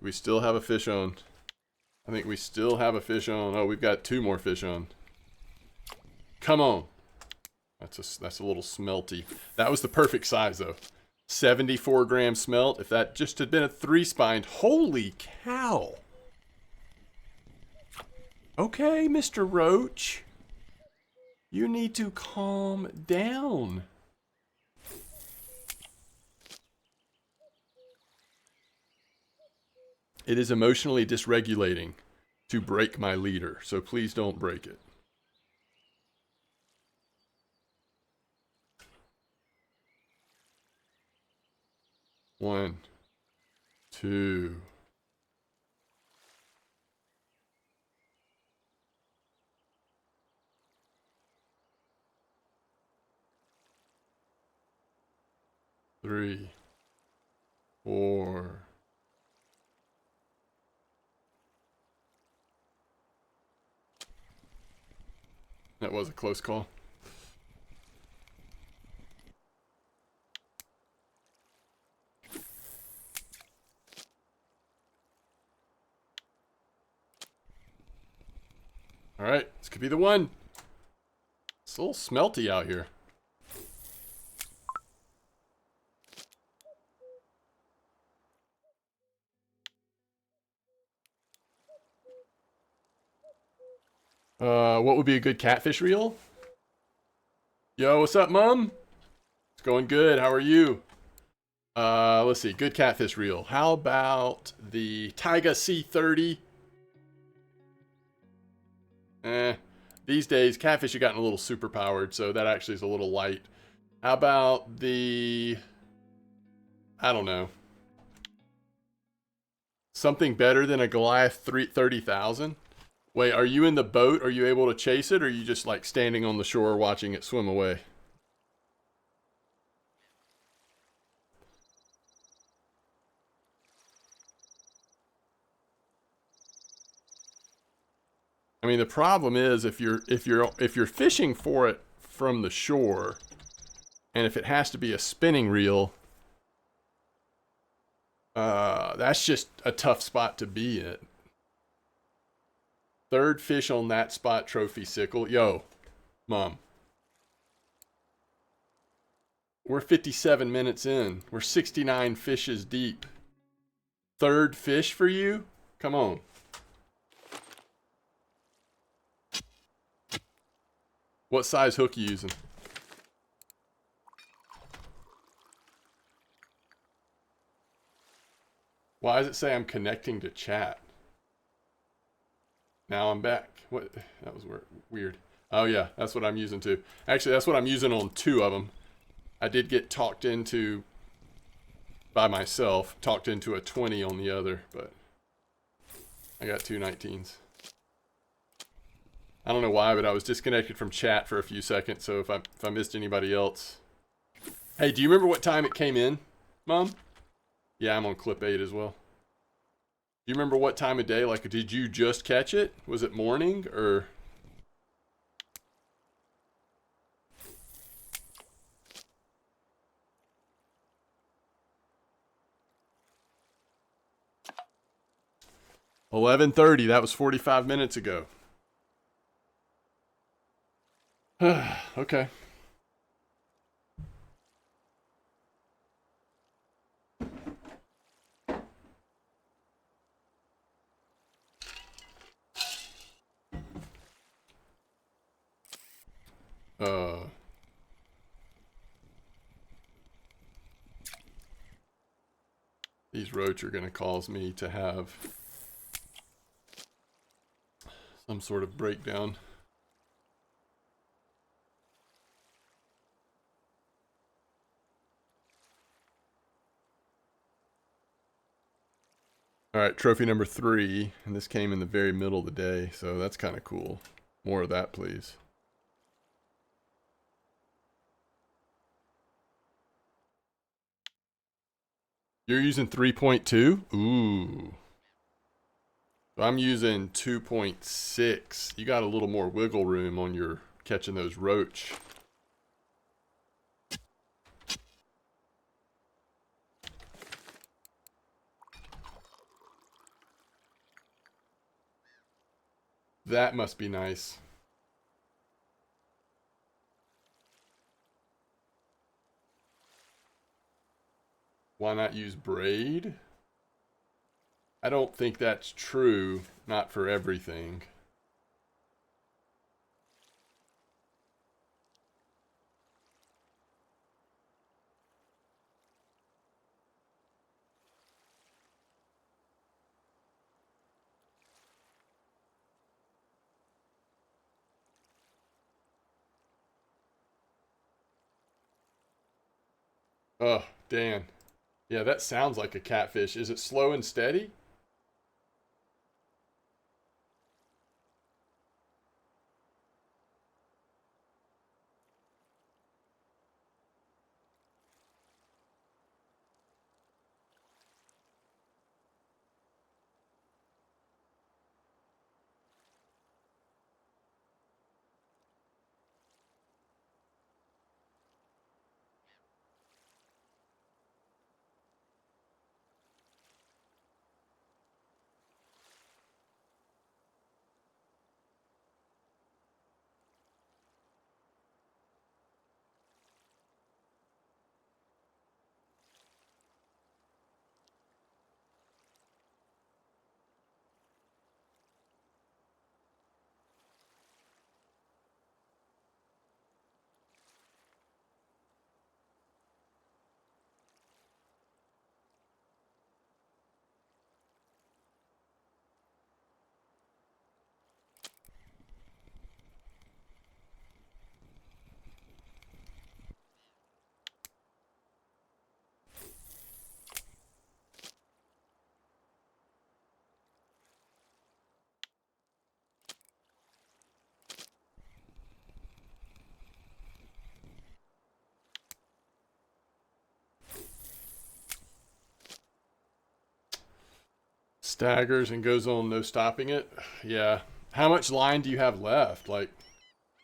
We still have a fish on. I think we still have a fish on. Oh, we've got 2 more fish on. Come on. That's a little smelty. That was the perfect size, though. 74 gram smelt. If that just had been a 3-spined, holy cow. Okay, Mr. Roach. You need to calm down. It is emotionally dysregulating to break my leader, so please don't break it. One, 2. Three, 4. That was a close call. All right, this could be the one. It's a little smelty out here. What would be a good catfish reel? Yo, what's up, Mom? It's going good. How are you? Let's see. Good catfish reel. How about the Taiga C30? These days, catfish have gotten a little super powered, so that actually is a little light. How about the... I don't know. Something better than a Goliath 30,000? Wait, are you in the boat? Are you able to chase it? Or are you just like standing on the shore watching it swim away? I mean, the problem is if you're fishing for it from the shore, and if it has to be a spinning reel, that's just a tough spot to be in. 3rd fish on that spot, trophy sickle. Yo, Mom. We're 57 minutes in. We're 69 fishes deep. 3rd fish for you? Come on. What size hook you using? Why does it say I'm connecting to chat? Now I'm back. What? That was weird. Oh yeah, that's what I'm using too. Actually, that's what I'm using on 2 of them. I did get talked into by myself, talked into a 20 on the other, but I got 2 19s. I don't know why, but I was disconnected from chat for a few seconds, so if I missed anybody else. Hey, do you remember what time it came in, Mom? Yeah, I'm on clip 8 as well. Do you remember what time of day? Like, did you just catch it? Was it morning or? 11:30. That was 45 minutes ago. Okay. These roach are going to cause me to have some sort of breakdown. All right, trophy number 3, and this came in the very middle of the day, so that's kind of cool. More of that, please. You're using 3.2? Ooh. So I'm using 2.6. You got a little more wiggle room on your catching those roach. That must be nice. Why not use braid? I don't think that's true. Not for everything. Oh, Dan. Yeah, that sounds like a catfish. Is it slow and steady? Staggers and goes on no stopping it. Yeah. How much line do you have left? Like,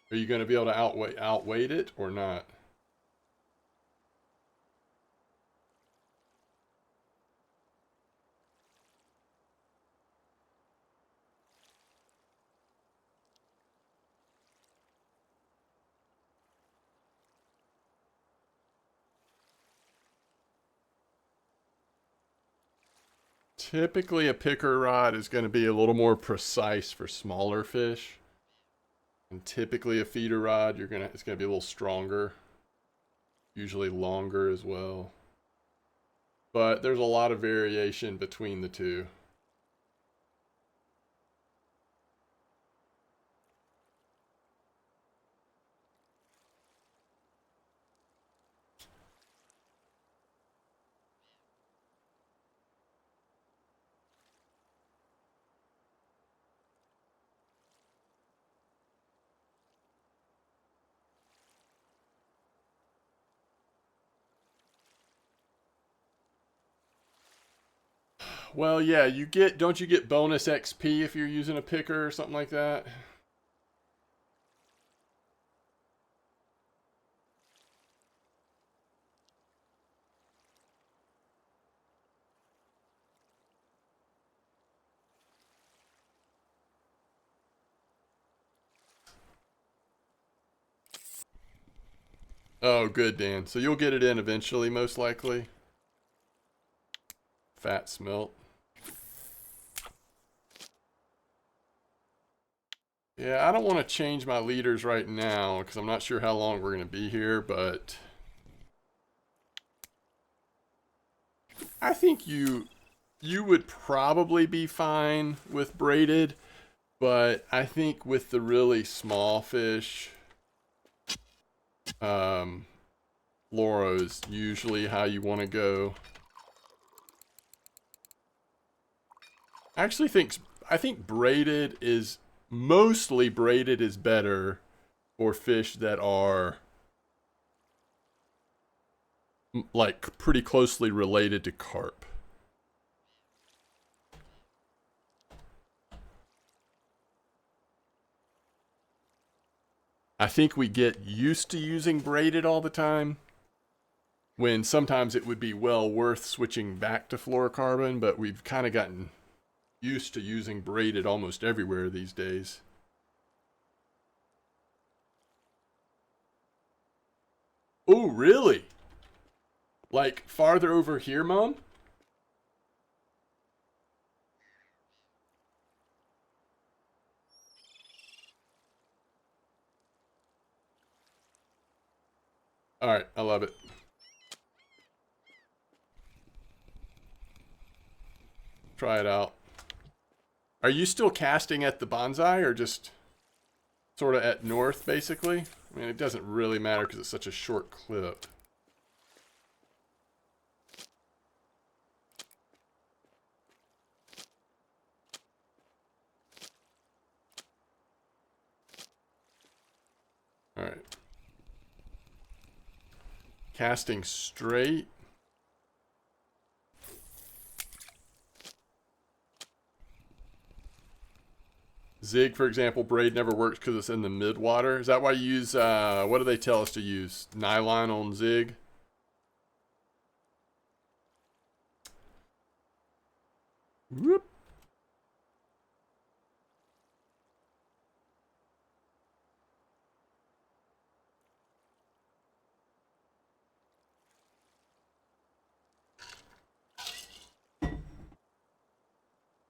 are you going to be able to outweight it or not? Typically, a picker rod is going to be a little more precise for smaller fish, and typically a feeder rod it's going to be a little stronger, usually longer as well. But there's a lot of variation between the two. Well, yeah, don't you get bonus XP if you're using a picker or something like that? Oh, good, Dan. So you'll get it in eventually, most likely. Fat smelt. Yeah, I don't want to change my leaders right now because I'm not sure how long we're going to be here, but I think you would probably be fine with braided, but I think with the really small fish, fluoro is usually how you want to go. I think braided is mostly braided is better for fish that are like pretty closely related to carp. I think we get used to using braided all the time, when sometimes it would be well worth switching back to fluorocarbon, but we've kind of gotten used to using braided almost everywhere these days. Oh, really? Like farther over here, Mom? All right, I love it. Try it out. Are you still casting at the bonsai or just sort of at north, basically? I mean, it doesn't really matter because it's such a short clip. All right. Casting straight. Zig, for example, braid never works because it's in the mid-water. Is that why you use, what do they tell us to use? Nylon on Zig? Whoop.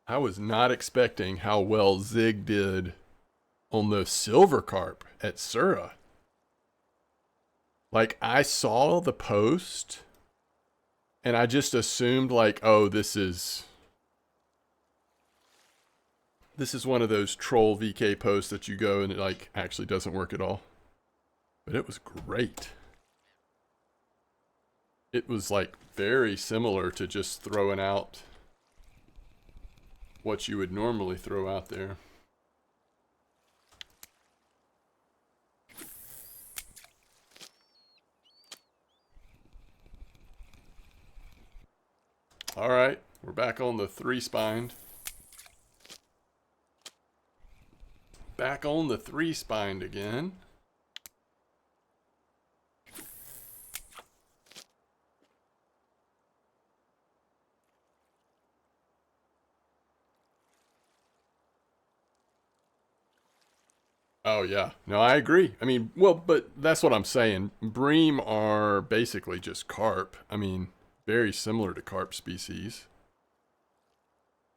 I was not expecting how well Zig did on the silver carp at Sura. Like, I saw the post and I just assumed like, oh, this is one of those troll VK posts that you go and it like actually doesn't work at all. But it was great. It was like very similar to just throwing out what you would normally throw out there. All right, we're back on the 3-spined. Back on the 3-spined again. Oh yeah, no, I agree. I mean, well, but that's what I'm saying. Bream are basically just carp. I mean, very similar to carp species.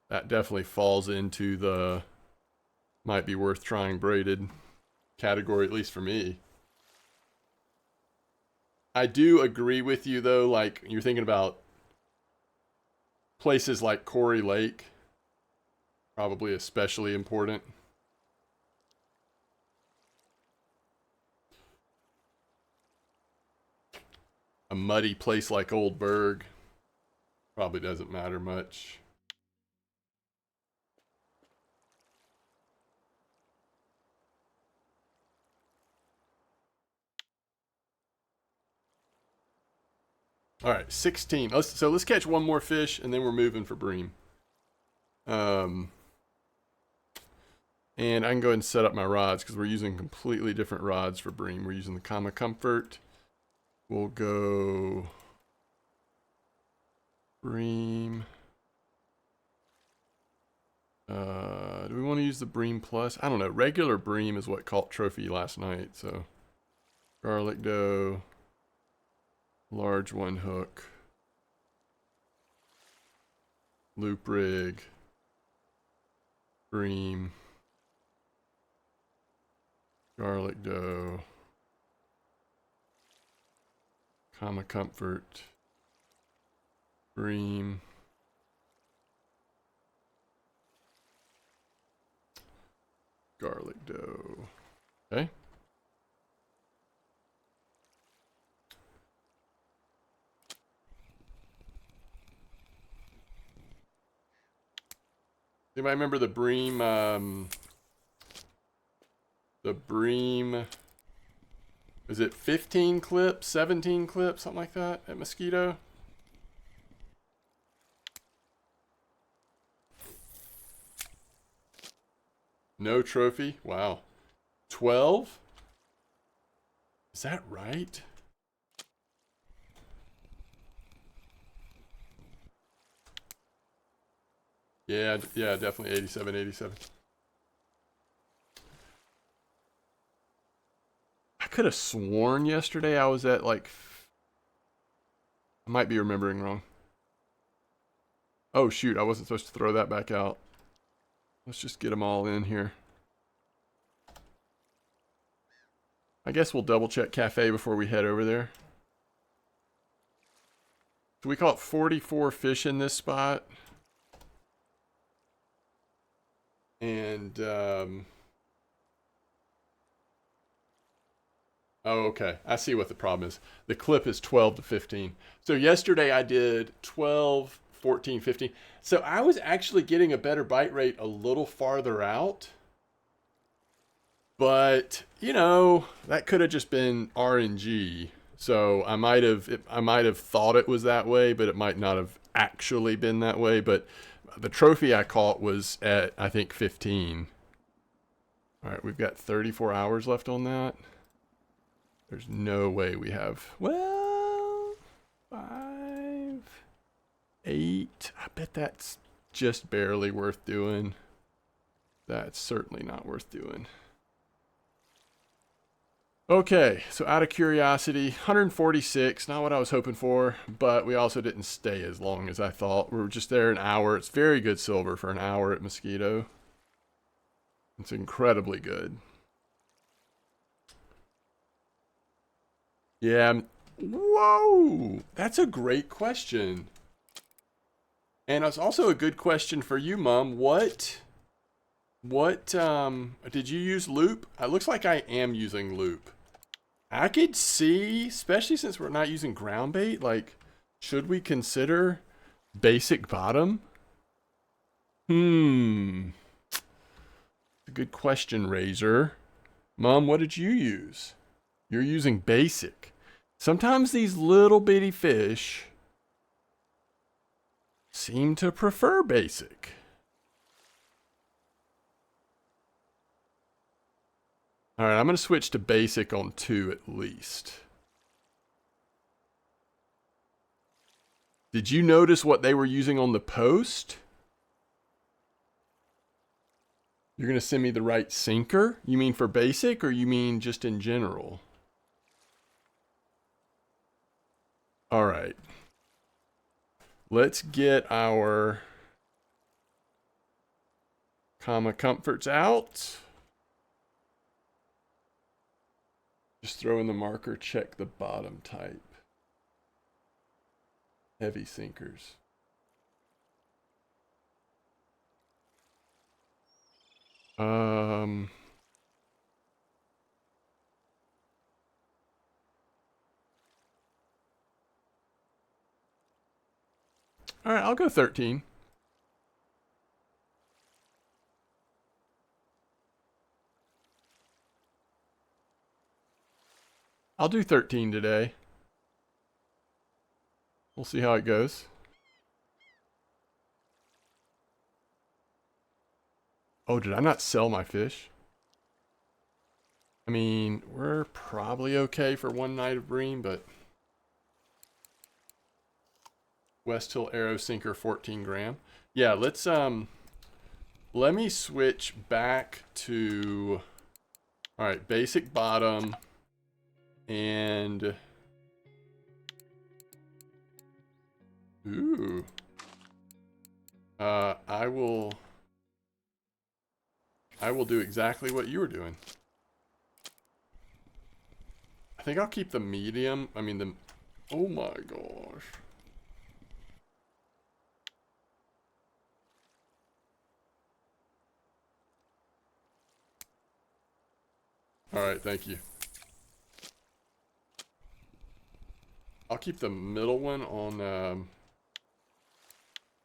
That definitely falls into the might be worth trying braided category, at least for me. I do agree with you though, like you're thinking about places like Corey Lake, probably especially important. A muddy place like Old Berg probably doesn't matter much. All right, 16. Let's catch one more fish, and then we're moving for bream. And I can go ahead and set up my rods because we're using completely different rods for bream. We're using the Kama Comfort. We'll go bream. Do we want to use the bream plus? I don't know. Regular bream is what caught trophy last night. So garlic dough. Large one hook. Loop rig. Bream. Garlic dough. Comma comfort. Bream. Garlic dough. Okay. Anybody remember the Bream, is it 15 clips, 17 clips, something like that at Mosquito? No trophy? Wow. 12? Is that right? Yeah, definitely 87, 87. I could have sworn yesterday I was at like... I might be remembering wrong. Oh shoot, I wasn't supposed to throw that back out. Let's just get them all in here. I guess we'll double check Cafe before we head over there. So we caught 44 fish in this spot. And, oh, okay. I see what the problem is. The clip is 12 to 15. So yesterday I did 12, 14, 15. So I was actually getting a better bite rate a little farther out. But, you know, that could have just been RNG. So I might have thought it was that way, but it might not have actually been that way. But the trophy I caught was at, I think, 15. All right, we've got 34 hours left on that. There's no way we have, well, 5, 8. I bet that's just barely worth doing. That's certainly not worth doing. Okay, so out of curiosity, 146, not what I was hoping for, but we also didn't stay as long as I thought. We were just there an hour. It's very good silver for an hour at Mosquito. It's incredibly good. Yeah, whoa, that's a great question. And it's also a good question for you, Mom. What did you use loop? It looks like I am using loop. I could see, especially since we're not using ground bait, like, should we consider basic bottom? A good question, Razor. Mom, what did you use? You're using basic. Sometimes these little bitty fish seem to prefer basic. All right, I'm going to switch to basic on 2 at least. Did you notice what they were using on the post? You're going to send me the right sinker? You mean for basic, or you mean just in general? All right. Let's get our comma comforts out. Just throw in the marker, check the bottom type. Heavy sinkers. All right, I'll go 13. I'll do 13 today. We'll see how it goes. Oh, did I not sell my fish? I mean, we're probably okay for one night of bream, but West Hill Arrow Sinker 14 gram. Yeah, let's let me switch back to, all right, basic bottom and Ooh. I will do exactly what you were doing. I think I'll keep the medium. I mean the, oh my gosh. All right, thank you. I'll keep the middle one on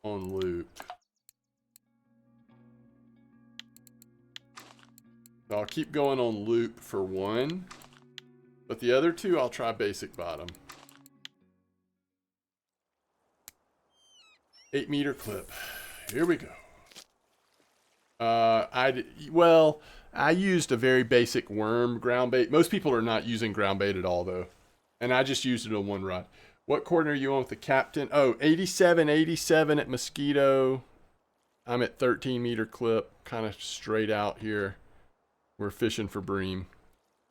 loop. So I'll keep going on loop for one, but the other two I'll try basic bottom. 8-meter clip. Here we go. Well, I used a very basic worm ground bait. Most people are not using ground bait at all though. And I just used it on one rod. What corner are you on with the captain? Oh, 87, 87 at Mosquito. I'm at 13-meter clip, kind of straight out here. We're fishing for bream.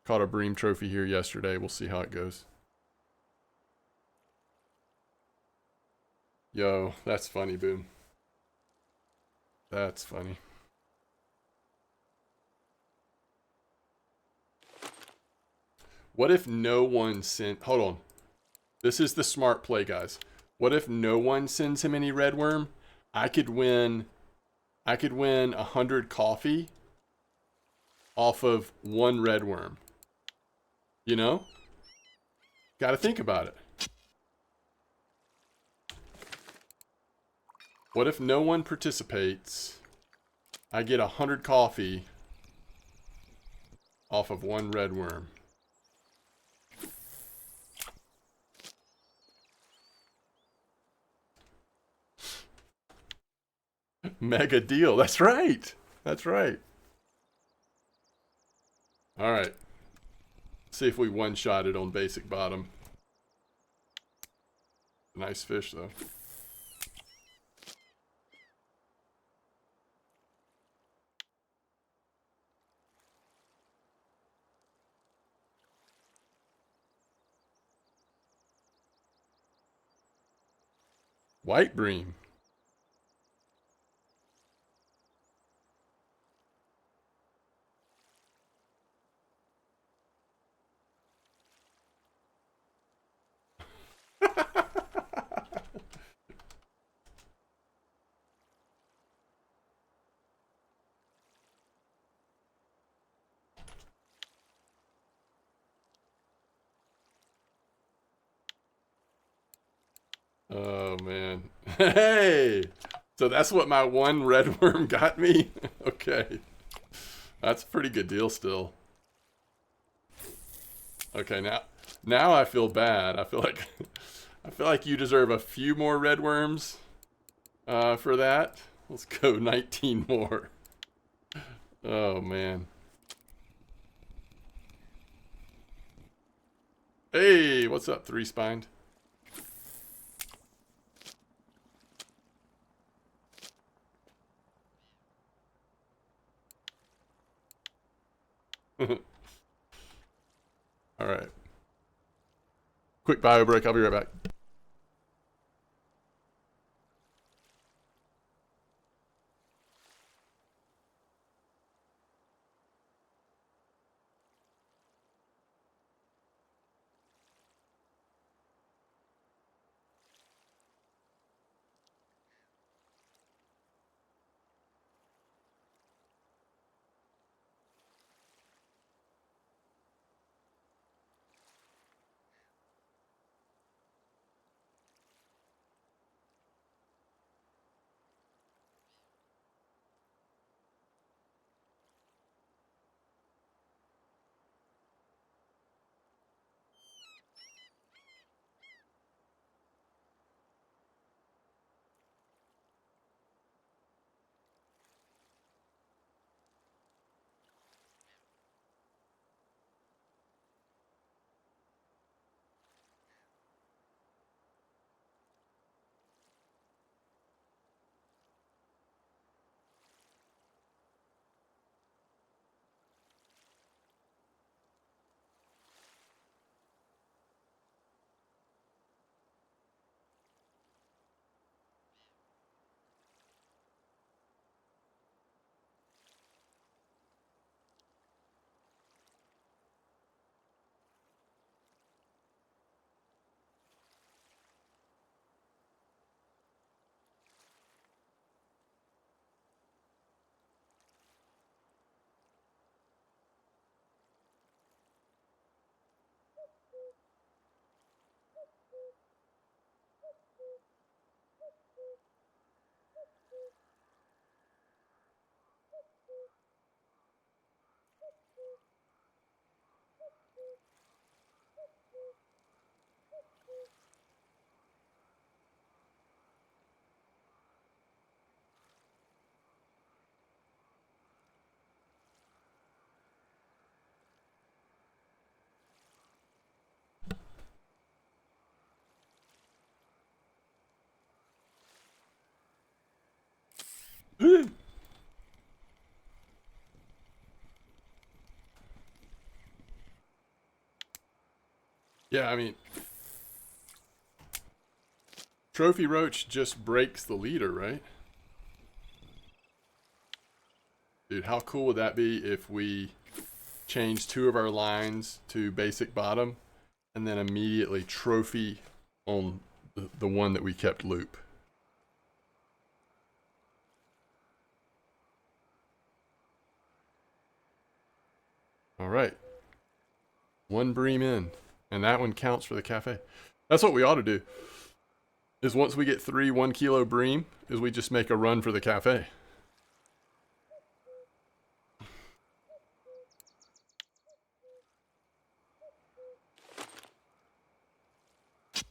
Caught a bream trophy here yesterday. We'll see how it goes. Yo, that's funny, Boom. That's funny. What if no one sent... Hold on. This is the smart play, guys. What if no one sends him any red worm? I could win 100 coffee off of one red worm. You know? Gotta think about it. What if no one participates? I get 100 coffee off of one red worm. Mega deal. That's right. That's right. All right. See if we one-shot it on basic bottom. Nice fish, though. White bream. Oh, man. Hey! So that's what my one red worm got me? Okay. That's a pretty good deal still. Okay, now I feel bad. I feel like you deserve a few more red worms for that. Let's go 19 more. Oh, man. Hey, what's up, three-spined? All right. Quick bio break. I'll be right back. Yeah, I mean, Trophy Roach just breaks the leader, right? Dude, how cool would that be if we change 2 of our lines to basic bottom and then immediately trophy on the one that we kept loop? All right. 1 bream in, and that one counts for the cafe. That's what we ought to do. Is once we get 3 1 kilo bream, is we just make a run for the cafe.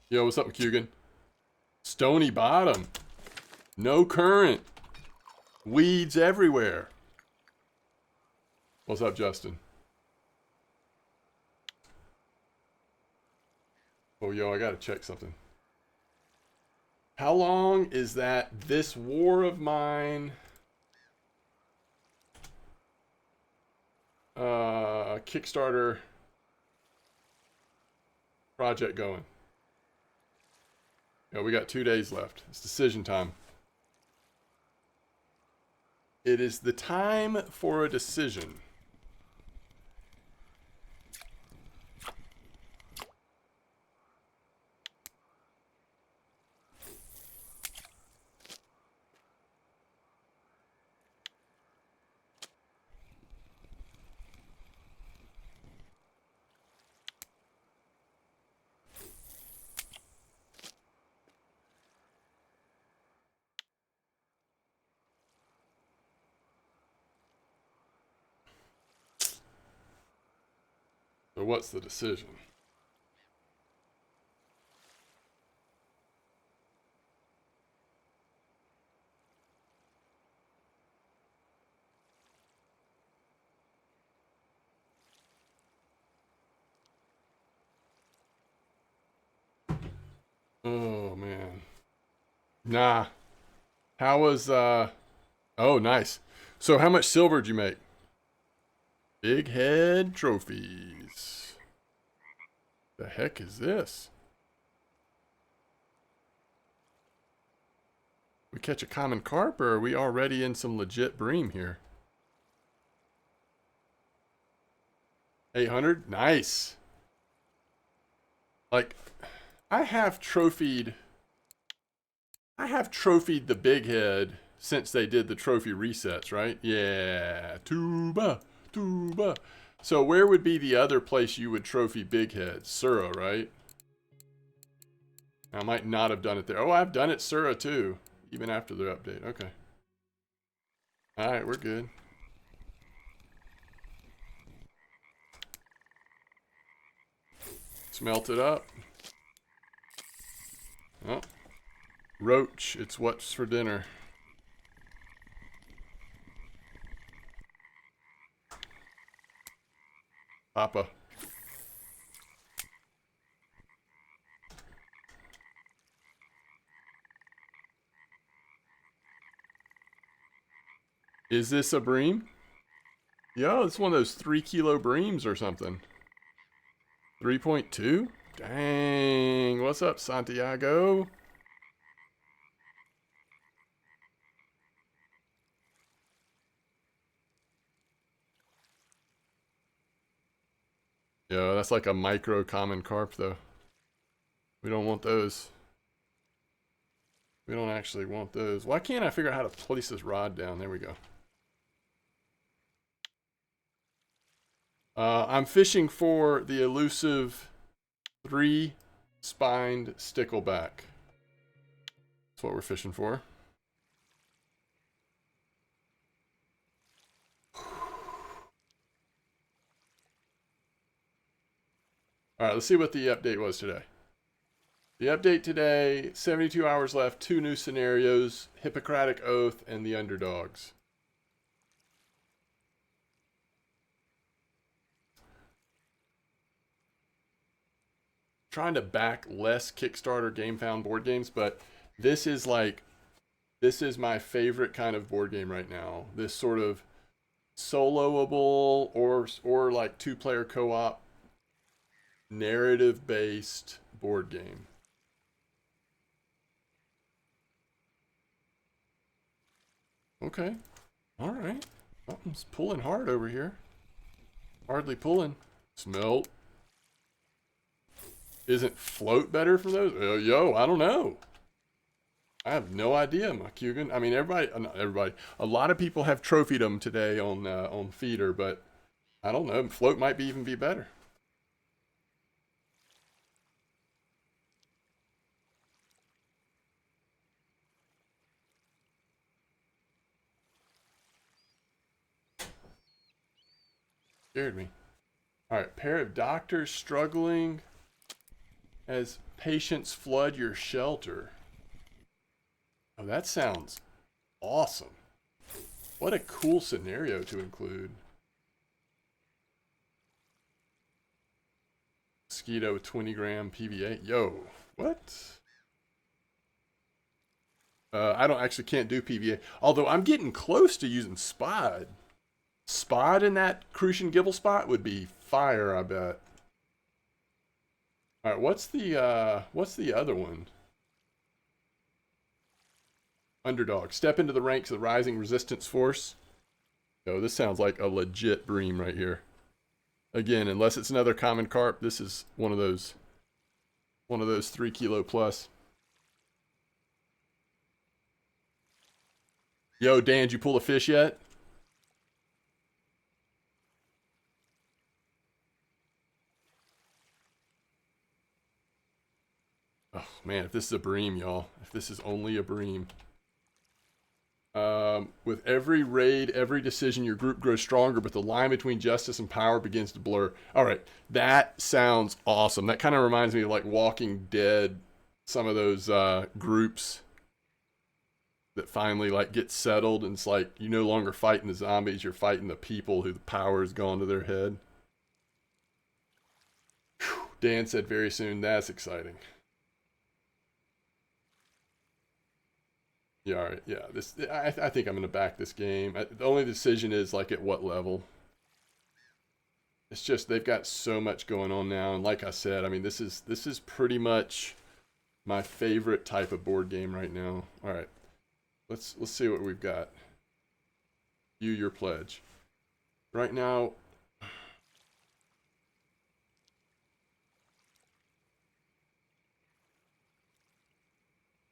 Yo, what's up, McCugan? Stony bottom. No current. Weeds everywhere. What's up, Justin? Oh, yo, I gotta check something. How long is that this war of mine Kickstarter project going? Yeah, we got 2 days left. It's decision time. It is the time for a decision. So what's the decision? Oh, man. Nah. How was, oh, nice. So how much silver did you make? Big head trophies. The heck is this? We catch a common carp, or are we already in some legit bream here? 800? Nice. Like, I have trophied the big head since they did the trophy resets, right? Yeah, tuba. So where would be the other place you would trophy big heads? Sura, right? I might not have done it there. Oh, I've done it Sura too, even after their update. Okay. All right, we're good. Smelt it up. Oh. Roach, it's what's for dinner. Papa. Is this a bream? Yo, it's one of those 3 kilo breams or something. 3.2? Dang. What's up, Santiago? Yo, that's like a micro common carp, though. We don't want those. We don't actually want those. Why can't I figure out how to place this rod down? There we go. I'm fishing for the elusive 3-spined stickleback. That's what we're fishing for. All right, let's see what the update was today. The update today, 72 hours left, 2 new scenarios, Hippocratic Oath, and the Underdogs. Trying to back less Kickstarter GameFound board games, but this is like This is my favorite kind of board game right now. This sort of soloable or like two-player co-op narrative-based board game. Okay. All right. Something's pulling hard over here. Hardly pulling. Smelt. Isn't float better for those? Yo, I don't know. I have no idea, McCugan. I mean, not everybody. A lot of people have trophied them today on feeder, but I don't know. Float might even be better. Scared me. All right, pair of doctors struggling as patients flood your shelter. Oh, that sounds awesome. What a cool scenario to include. Mosquito 20-gram PVA. Yo, what? I don't actually can't do PVA. Although I'm getting close to using Spod. Spod in that Crucian Gibble spot would be fire, I bet. All right, what's the other one? MDawg. Step into the ranks of the rising resistance force. Yo, this sounds like a legit bream right here. Again, unless it's another common carp, this is one of those 3 kilo plus. Yo, Dan, did you pull a fish yet? Oh man, if this is a bream, y'all. If this is only a bream. With every raid, every decision, your group grows stronger, but the line between justice and power begins to blur. All right, that sounds awesome. That kind of reminds me of like Walking Dead, some of those groups that finally like get settled, and it's like you're no longer fighting the zombies, you're fighting the people who the power has gone to their head. Whew, Dan said very soon. That's exciting. Yeah, all right. Yeah, I think I'm gonna back this game. The only decision is like at what level. It's just they've got so much going on now, and like I said, I mean this is pretty much my favorite type of board game right now. All right, let's see what we've got. Your pledge. Right now,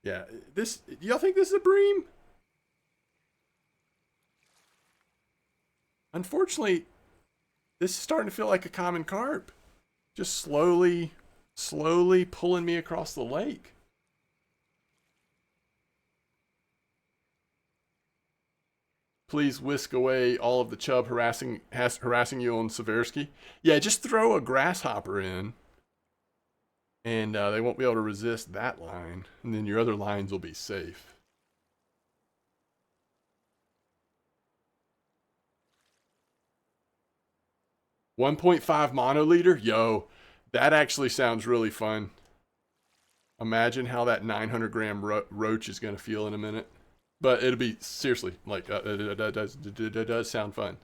yeah. Y'all think this is a bream? Unfortunately, this is starting to feel like a common carp. Just slowly pulling me across the lake. Please whisk away all of the chub harassing you on Seversky. Yeah, just throw a grasshopper in, and they won't be able to resist that line. And then your other lines will be safe. $1.5 monoliter? Yo, that actually sounds really fun. Imagine how that 900 gram roach is going to feel in a minute. But it'll be, seriously, like, it does sound fun.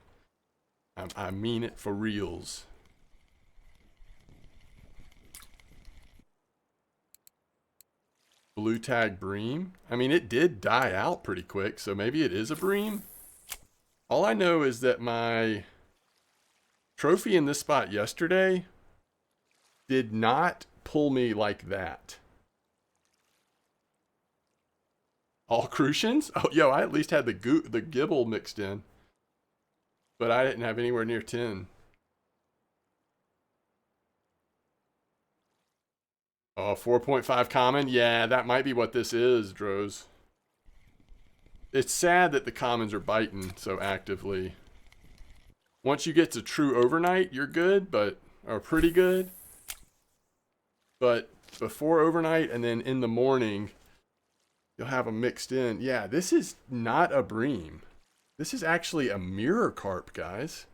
I mean it for reals. Blue tag bream? I mean, it did die out pretty quick, so maybe it is a bream. All I know is that my trophy in this spot yesterday did not pull me like that. All Crucians? Oh, yo, I at least had the Gibble mixed in. But I didn't have anywhere near 10. Oh, 4.5 common? Yeah, that might be what this is, Droz. It's sad that the commons are biting so actively. Once you get to true overnight, you're good, or pretty good. But before overnight and then in the morning, you'll have them mixed in. Yeah, this is not a bream. This is actually a mirror carp, guys.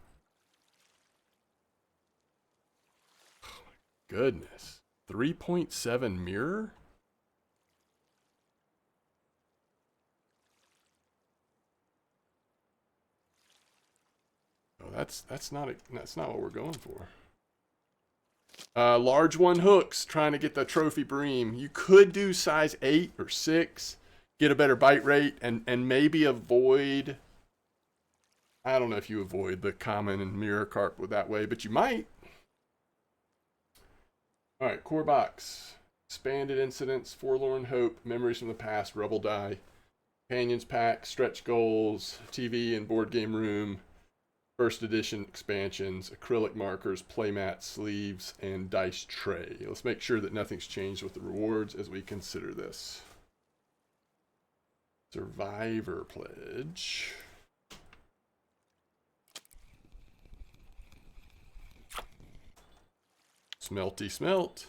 Oh my goodness. 3.7 mirror? that's not what we're going for. Large one hooks, trying to get the trophy bream. You could do size 8 or 6, get a better bite rate, and maybe avoid. I don't know if you avoid the common and mirror carp that way, but you might. All right, core box. Expanded incidents, forlorn hope, memories from the past, rubble die, companions pack, stretch goals, TV and board game room, first edition expansions, acrylic markers, playmat sleeves, and dice tray. Let's make sure that nothing's changed with the rewards as we consider this. Survivor pledge. Smelty smelt.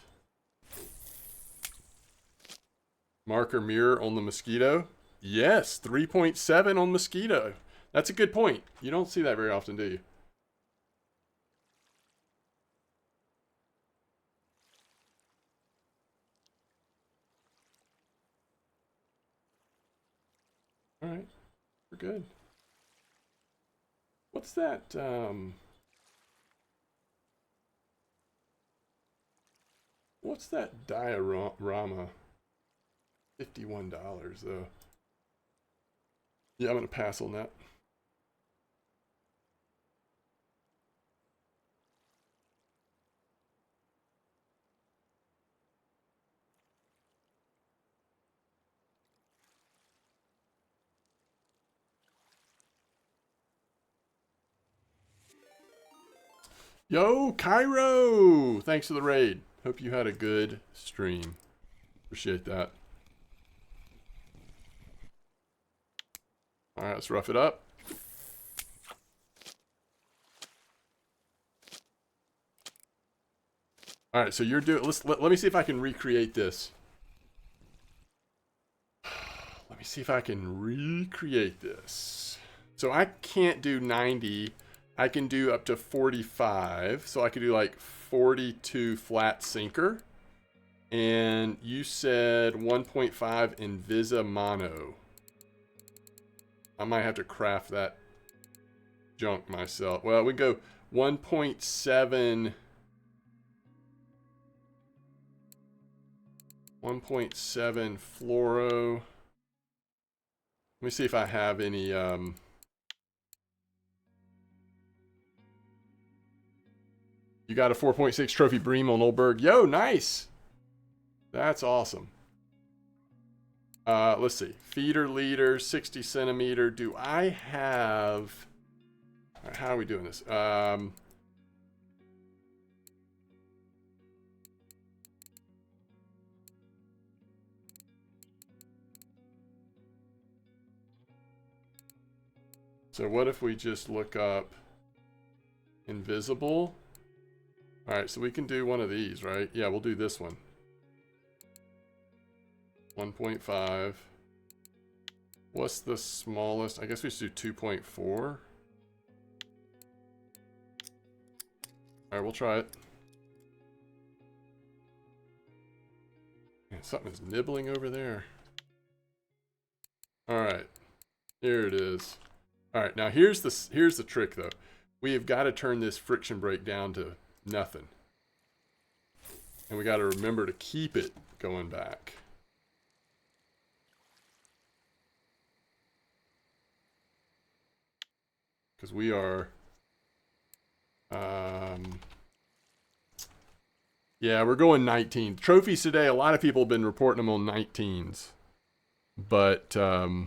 Marker mirror on the mosquito. Yes, 3.7 on mosquito. That's a good point. You don't see that very often, do you? All right, we're good. What's that? What's that diorama? $51 though. Yeah, I'm gonna pass on that. Yo, Cairo! Thanks for the raid. Hope you had a good stream. Appreciate that. All right, let's rough it up. All right, so you're doing. Let me see if I can recreate this. Let me see if I can recreate this. So I can't do 90. I can do up to 45. So I could do like 42 flat sinker. And you said 1.5 Invisa Mono. I might have to craft that junk myself. Well, we go 1.7. 1.7 fluoro. Let me see if I have any you got a 4.6 trophy bream on Oldberg. Yo, nice. That's awesome. Let's see. Feeder leader, 60 centimeter. Do I have... How are we doing this? So what if we just look up invisible? All right, so we can do one of these, right? Yeah, we'll do this one. 1.5. What's the smallest? I guess we should do 2.4. All right, we'll try it. Man, something is nibbling over there. All right, here it is. All right, now here's the trick though. We have got to turn this friction brake down to nothing. And we got to remember to keep it going back. Because we are, yeah, we're going 19. Trophies today, a lot of people have been reporting them on 19s. But, who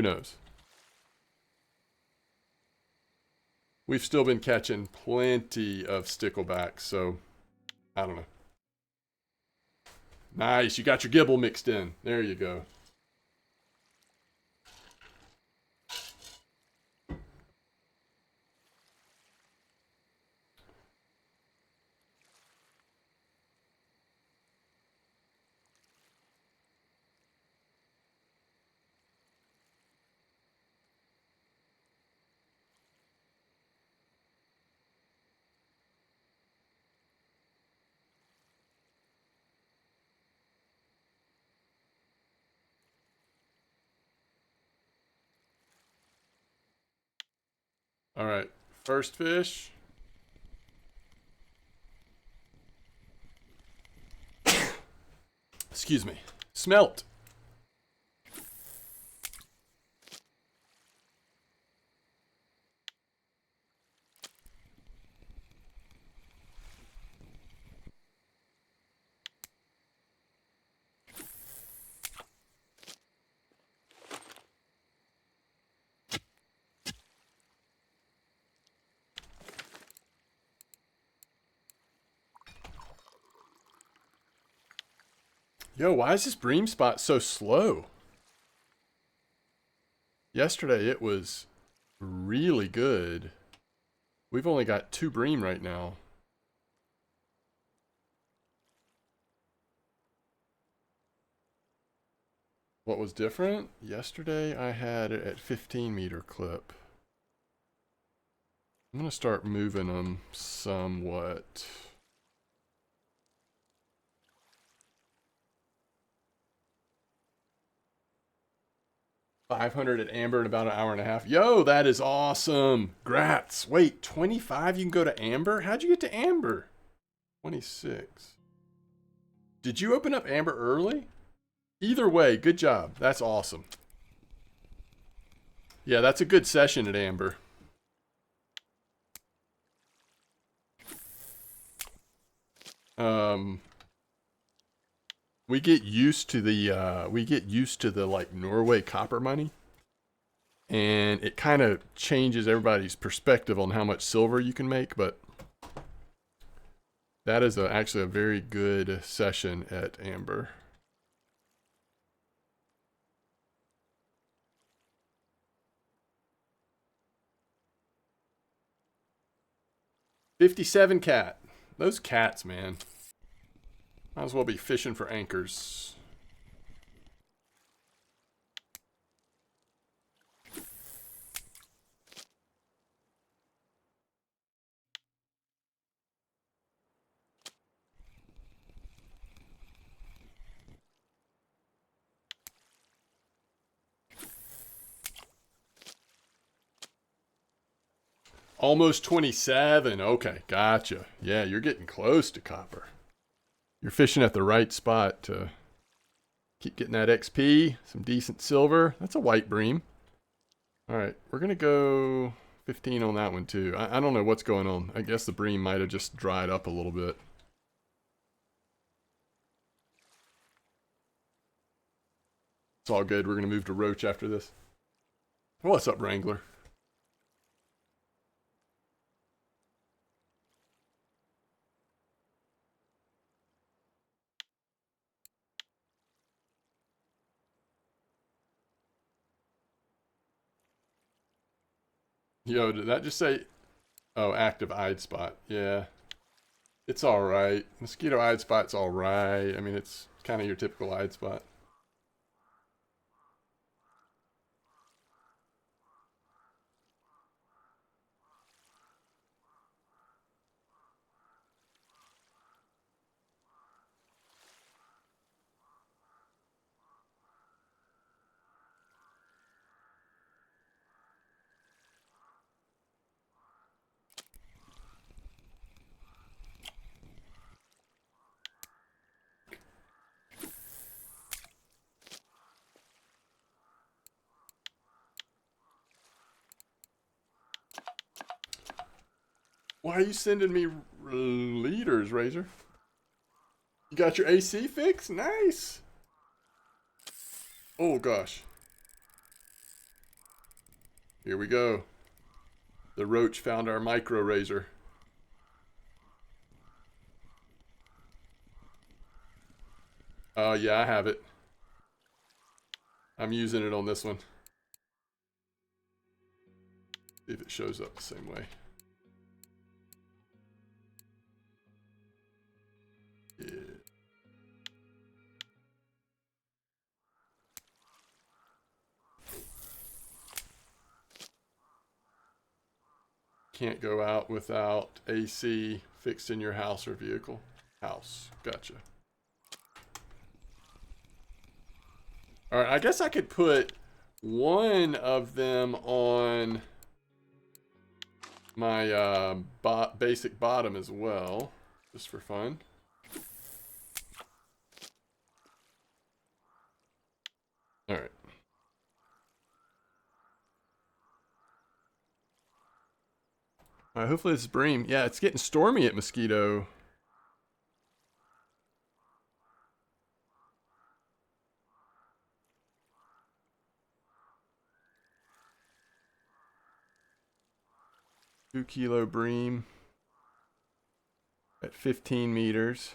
knows? We've still been catching plenty of sticklebacks, so I don't know. Nice, you got your gibble mixed in. There you go. All right, First fish. Excuse me. Smelt. Yo, why is this bream spot so slow? Yesterday it was really good. We've only got 2 bream right now. What was different? Yesterday I had it at 15-meter clip. I'm gonna start moving them somewhat. 500 at amber in about an hour and a half. Yo, that is awesome. Grats. Wait, 25 you can go to amber? How'd you get to amber? 26. Did you open up amber early? Either way, good job. That's awesome. Yeah, that's a good session at amber. We get used to the like Norway copper money, and it kind of changes everybody's perspective on how much silver you can make, but that is actually a very good session at amber. $57 cat. Those cats, man. Might as well be fishing for anchors. Almost 27. Okay, gotcha. Yeah, you're getting close to copper. You're fishing at the right spot to keep getting that XP, some decent silver. That's a white bream. All right, we're going to go 15 on that one too. I don't know what's going on. I guess the bream might have just dried up a little bit. It's all good. We're going to move to roach after this. What's up, Wrangler? Yo, did that just say... Oh, active eyed spot. Yeah. It's alright. Mosquito eyed spot's alright. I mean, it's kind of your typical eyed spot. Why are you sending me leaders, Razor? You got your AC fixed? Nice. Oh, gosh. Here we go. The roach found our micro razor. Oh, yeah, I have it. I'm using it on this one. See if it shows up the same way. Yeah. Can't go out without AC fixed in your house or vehicle. House. Gotcha. Alright, I guess I could put one of them on my basic bottom as well, just for fun. All right. All right, hopefully this is bream. Yeah, it's getting stormy at Mosquito. $2 kilo bream at 15 meters.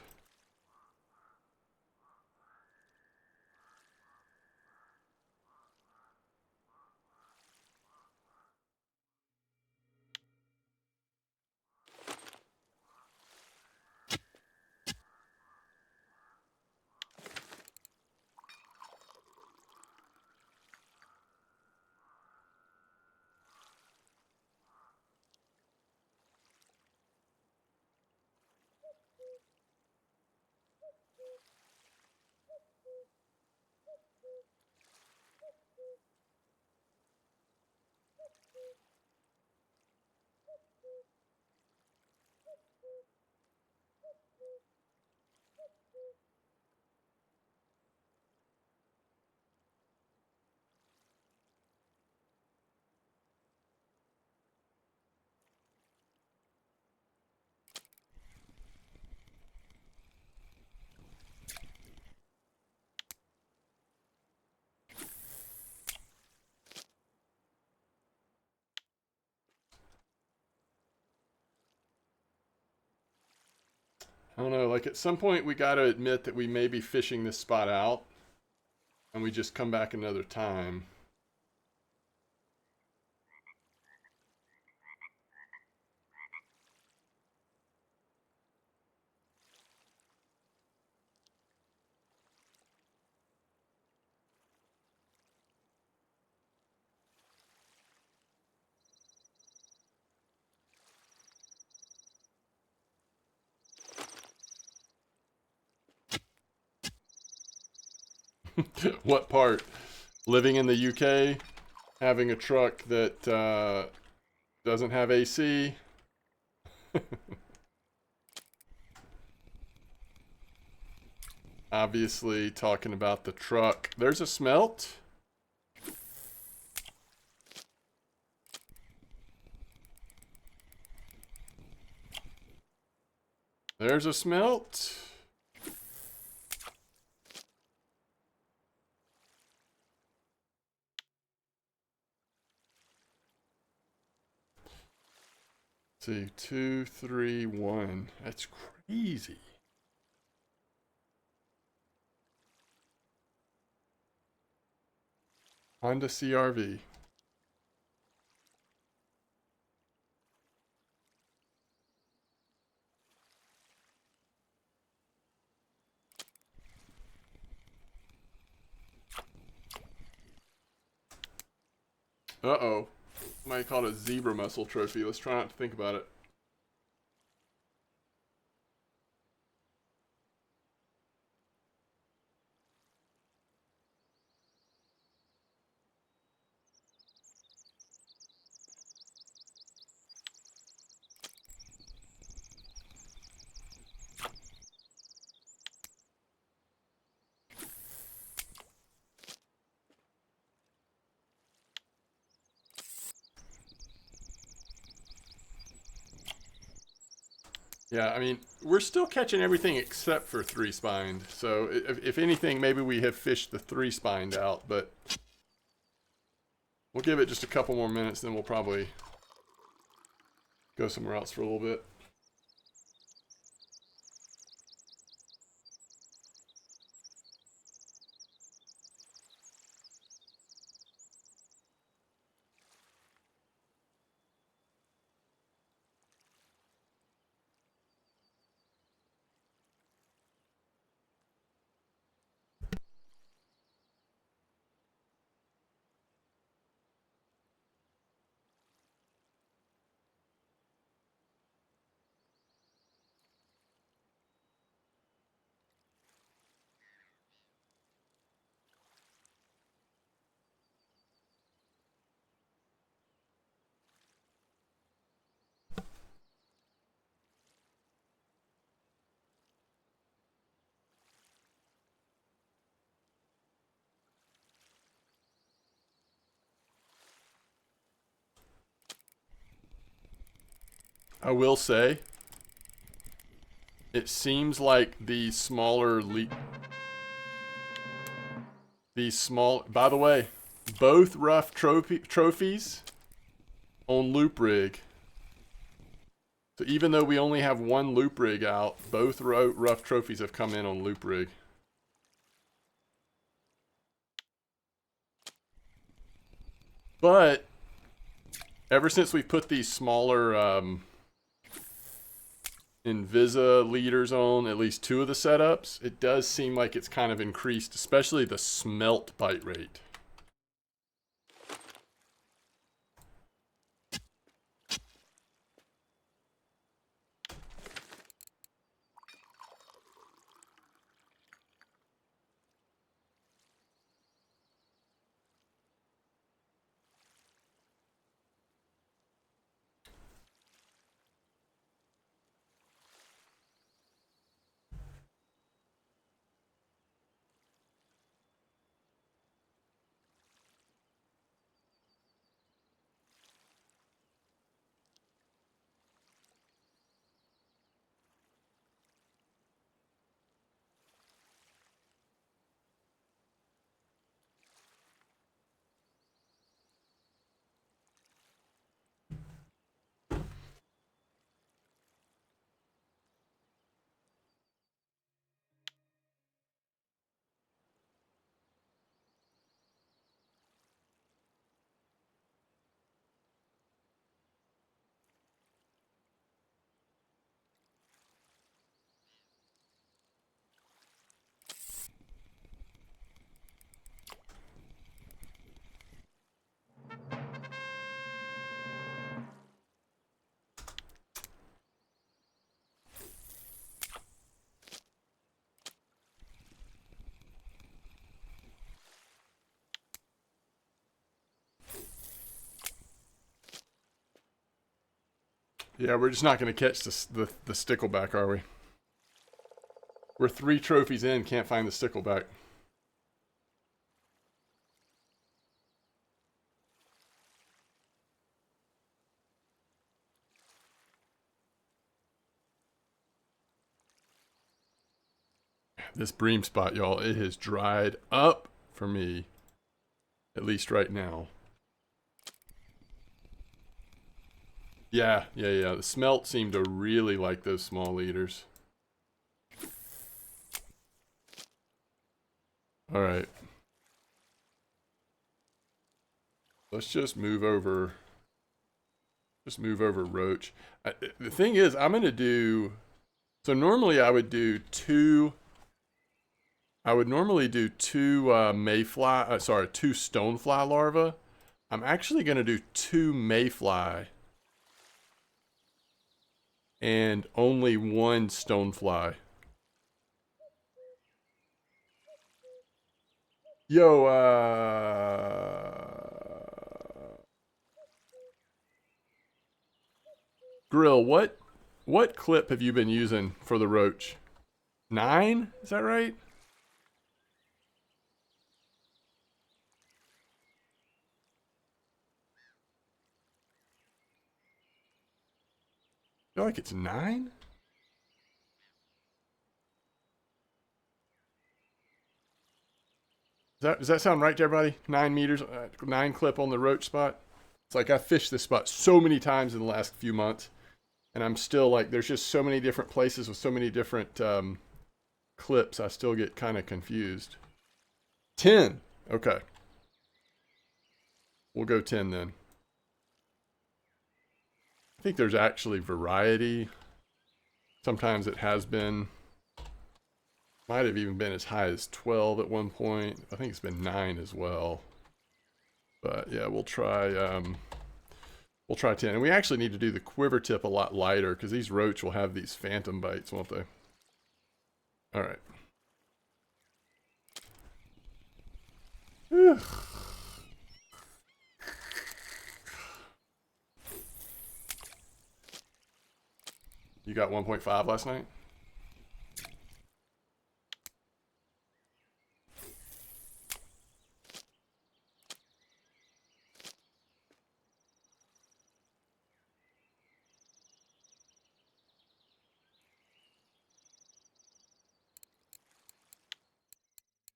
I don't know, like at some point we got to admit that we may be fishing this spot out and we just come back another time. What part? Living in the UK, having a truck that doesn't have AC. Obviously talking about the truck. There's a smelt. There's a smelt. Let's see, 2, 3, 1. That's crazy. Honda CRV. Uh-oh. Might call it a zebra mussel trophy. Let's try not to think about it. Yeah, I mean, we're still catching everything except for three-spined. So if anything, maybe we have fished the three-spined out, but we'll give it just a couple more minutes, then we'll probably go somewhere else for a little bit. I will say, it seems like these smaller by the way, both rough trophies on loop rig. So even though we only have one loop rig out, both rough trophies have come in on loop rig. But ever since we put these smaller Invisa leaders on at least two of the setups, it does seem like it's kind of increased, especially the smelt bite rate. Yeah, we're just not going to catch the stickleback, are we? We're 3 trophies in, can't find the stickleback. This bream spot, y'all, it has dried up for me, at least right now. Yeah. The smelt seemed to really like those small leaders. All right. Let's just move over. Just move over roach. The thing is, I'm going to do... So normally I would do 2... I would normally do 2 mayfly... sorry, 2 stonefly larvae. I'm actually going to do 2 mayfly. And only 1 stonefly. Yo, Grill, what clip have you been using for the roach? 9? Is that right? I feel like it's 9? Does that sound right to everybody? 9 meters, 9 clip on the roach spot? It's like I fished this spot so many times in the last few months, and I'm still like, there's just so many different places with so many different clips, I still get kind of confused. 10. Okay. We'll go 10 then. I think there's actually variety. Sometimes it has been, might have even been as high as 12 at one point. I think it's been 9 as well. But yeah, we'll try 10. And we actually need to do the quiver tip a lot lighter because these roach will have these phantom bites, won't they? All right. Ugh. You got 1.5 last night?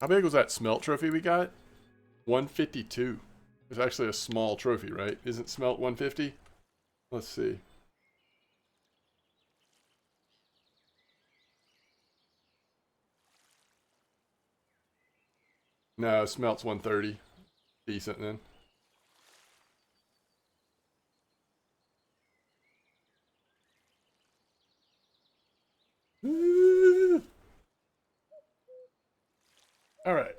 How big was that smelt trophy we got? 152. It's actually a small trophy, right? Isn't smelt 150? Let's see. No, smelt's 130. Decent then. All right.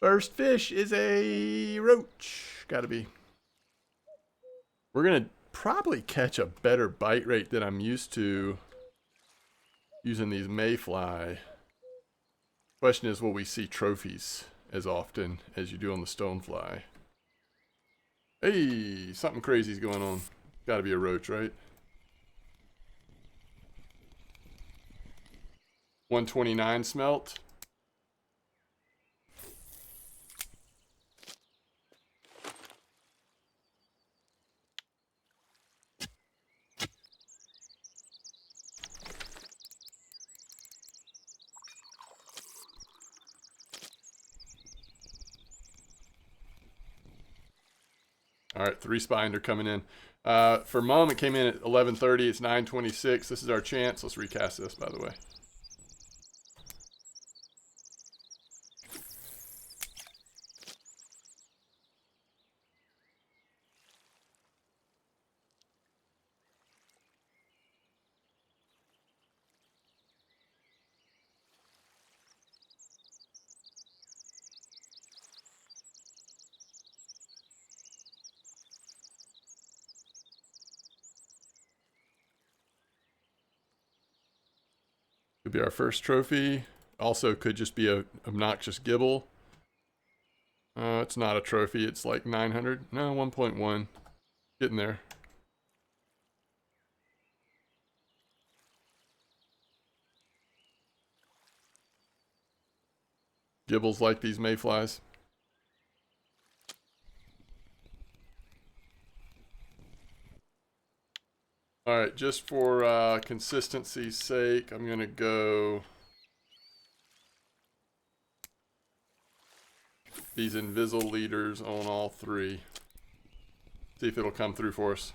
First fish is a roach. Gotta be. We're gonna probably catch a better bite rate than I'm used to using these mayfly. Question is, will we see trophies as often as you do on the stonefly? Hey, something crazy's going on. Gotta be a roach, right? 129 smelt. All right, 3 spine are coming in. For mom, it came in at 11:30. It's 9:26. This is our chance. Let's recast this, by the way. Could be our first trophy. Also could just be a obnoxious gibble. It's not a trophy. It's like 900. No, 1.1. Getting there. Gibbles like these mayflies. All right, just for consistency's sake, I'm gonna go these invisible leaders on all 3. See if it'll come through for us.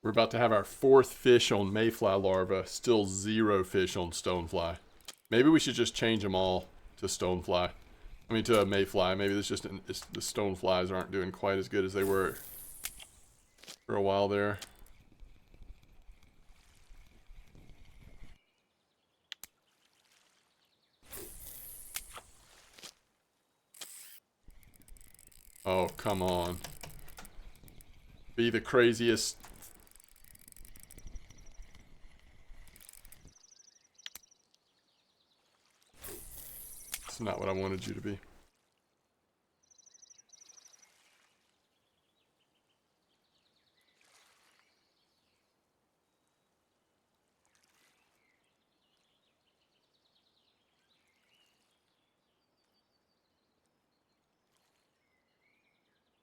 We're about to have our 4th fish on mayfly larva, still 0 fish on stonefly. Maybe we should just change them all to stonefly. I mean, to a mayfly. Maybe the stoneflies aren't doing quite as good as they were for a while there. Oh, come on. Be the craziest. It's not what I wanted you to be.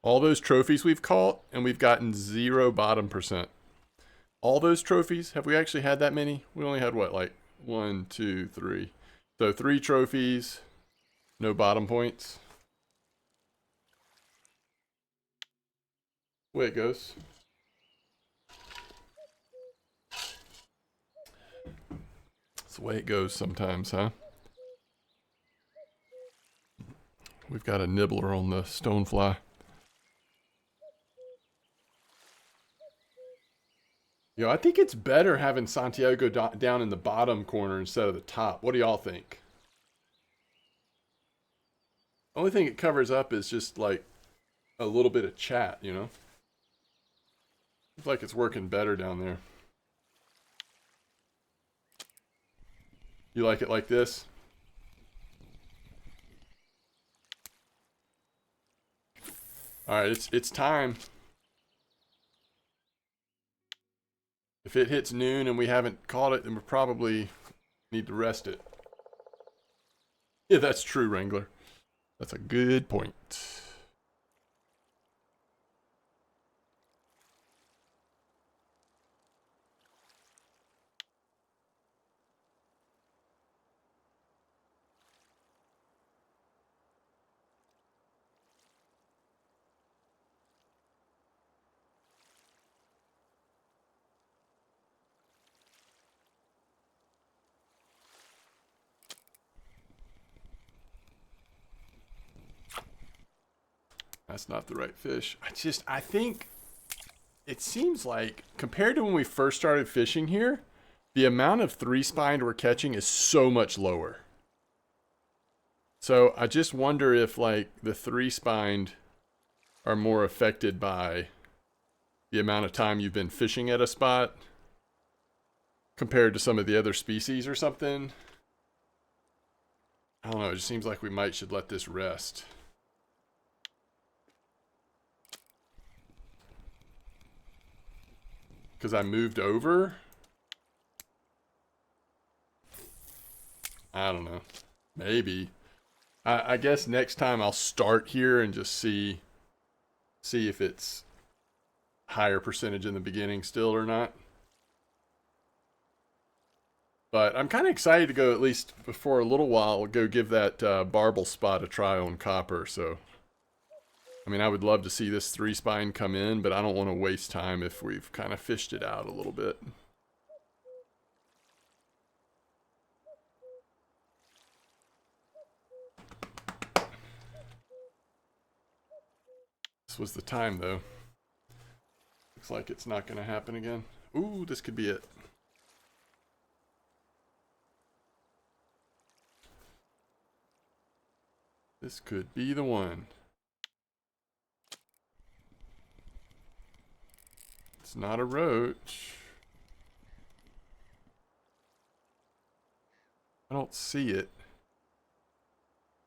All those trophies we've caught, and we've gotten 0 bottom percent. All those trophies, have we actually had that many? We only had what, like 1, 2, 3. So 3 trophies, no bottom points. Way it goes. That's the way it goes sometimes, huh? We've got a nibbler on the stonefly. I think it's better having Santiago down in the bottom corner instead of the top. What do y'all think? Only thing it covers up is just like a little bit of chat, you know? Looks like it's working better down there. You like it like this? Alright, it's time. If it hits noon and we haven't caught it, then we probably need to rest it. Yeah, that's true, Wrangler. That's a good point. That's not the right fish. I think it seems like, compared to when we first started fishing here, the amount of three-spined we're catching is so much lower. So I just wonder if, like, the three-spined are more affected by the amount of time you've been fishing at a spot compared to some of the other species or something. I don't know, it just seems like we should let this rest. Because I moved over? I don't know. Maybe. I guess next time I'll start here and just see if it's higher percentage in the beginning still or not. But I'm kind of excited to go, at least for a little while, go give that barbel spot a try on copper. So, I mean, I would love to see this three-spine come in, but I don't want to waste time if we've kind of fished it out a little bit. This was the time, though. Looks like it's not going to happen again. Ooh, this could be it. This could be the one. It's not a roach. I don't see it.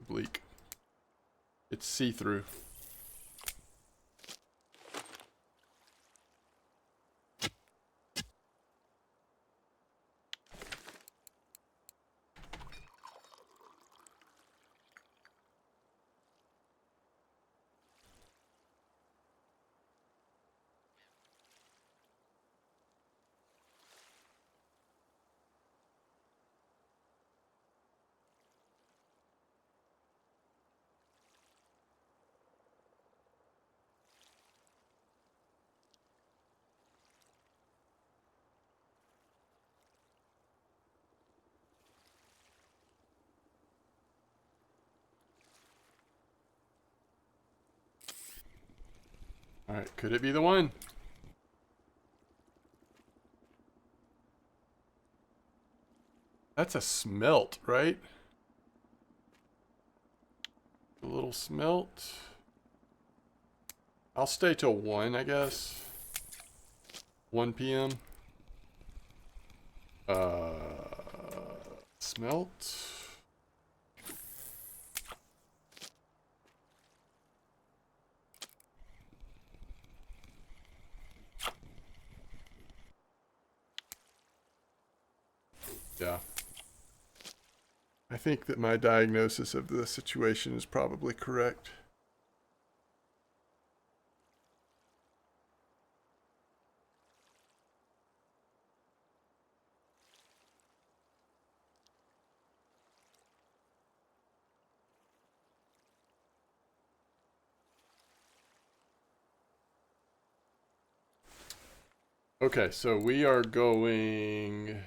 Bleak. It's see-through. Alright, could it be the one? That's a smelt, right? A little smelt. I'll stay till 1, I guess. 1 p.m. Smelt. Yeah. I think that my diagnosis of the situation is probably correct. Okay, so we are going...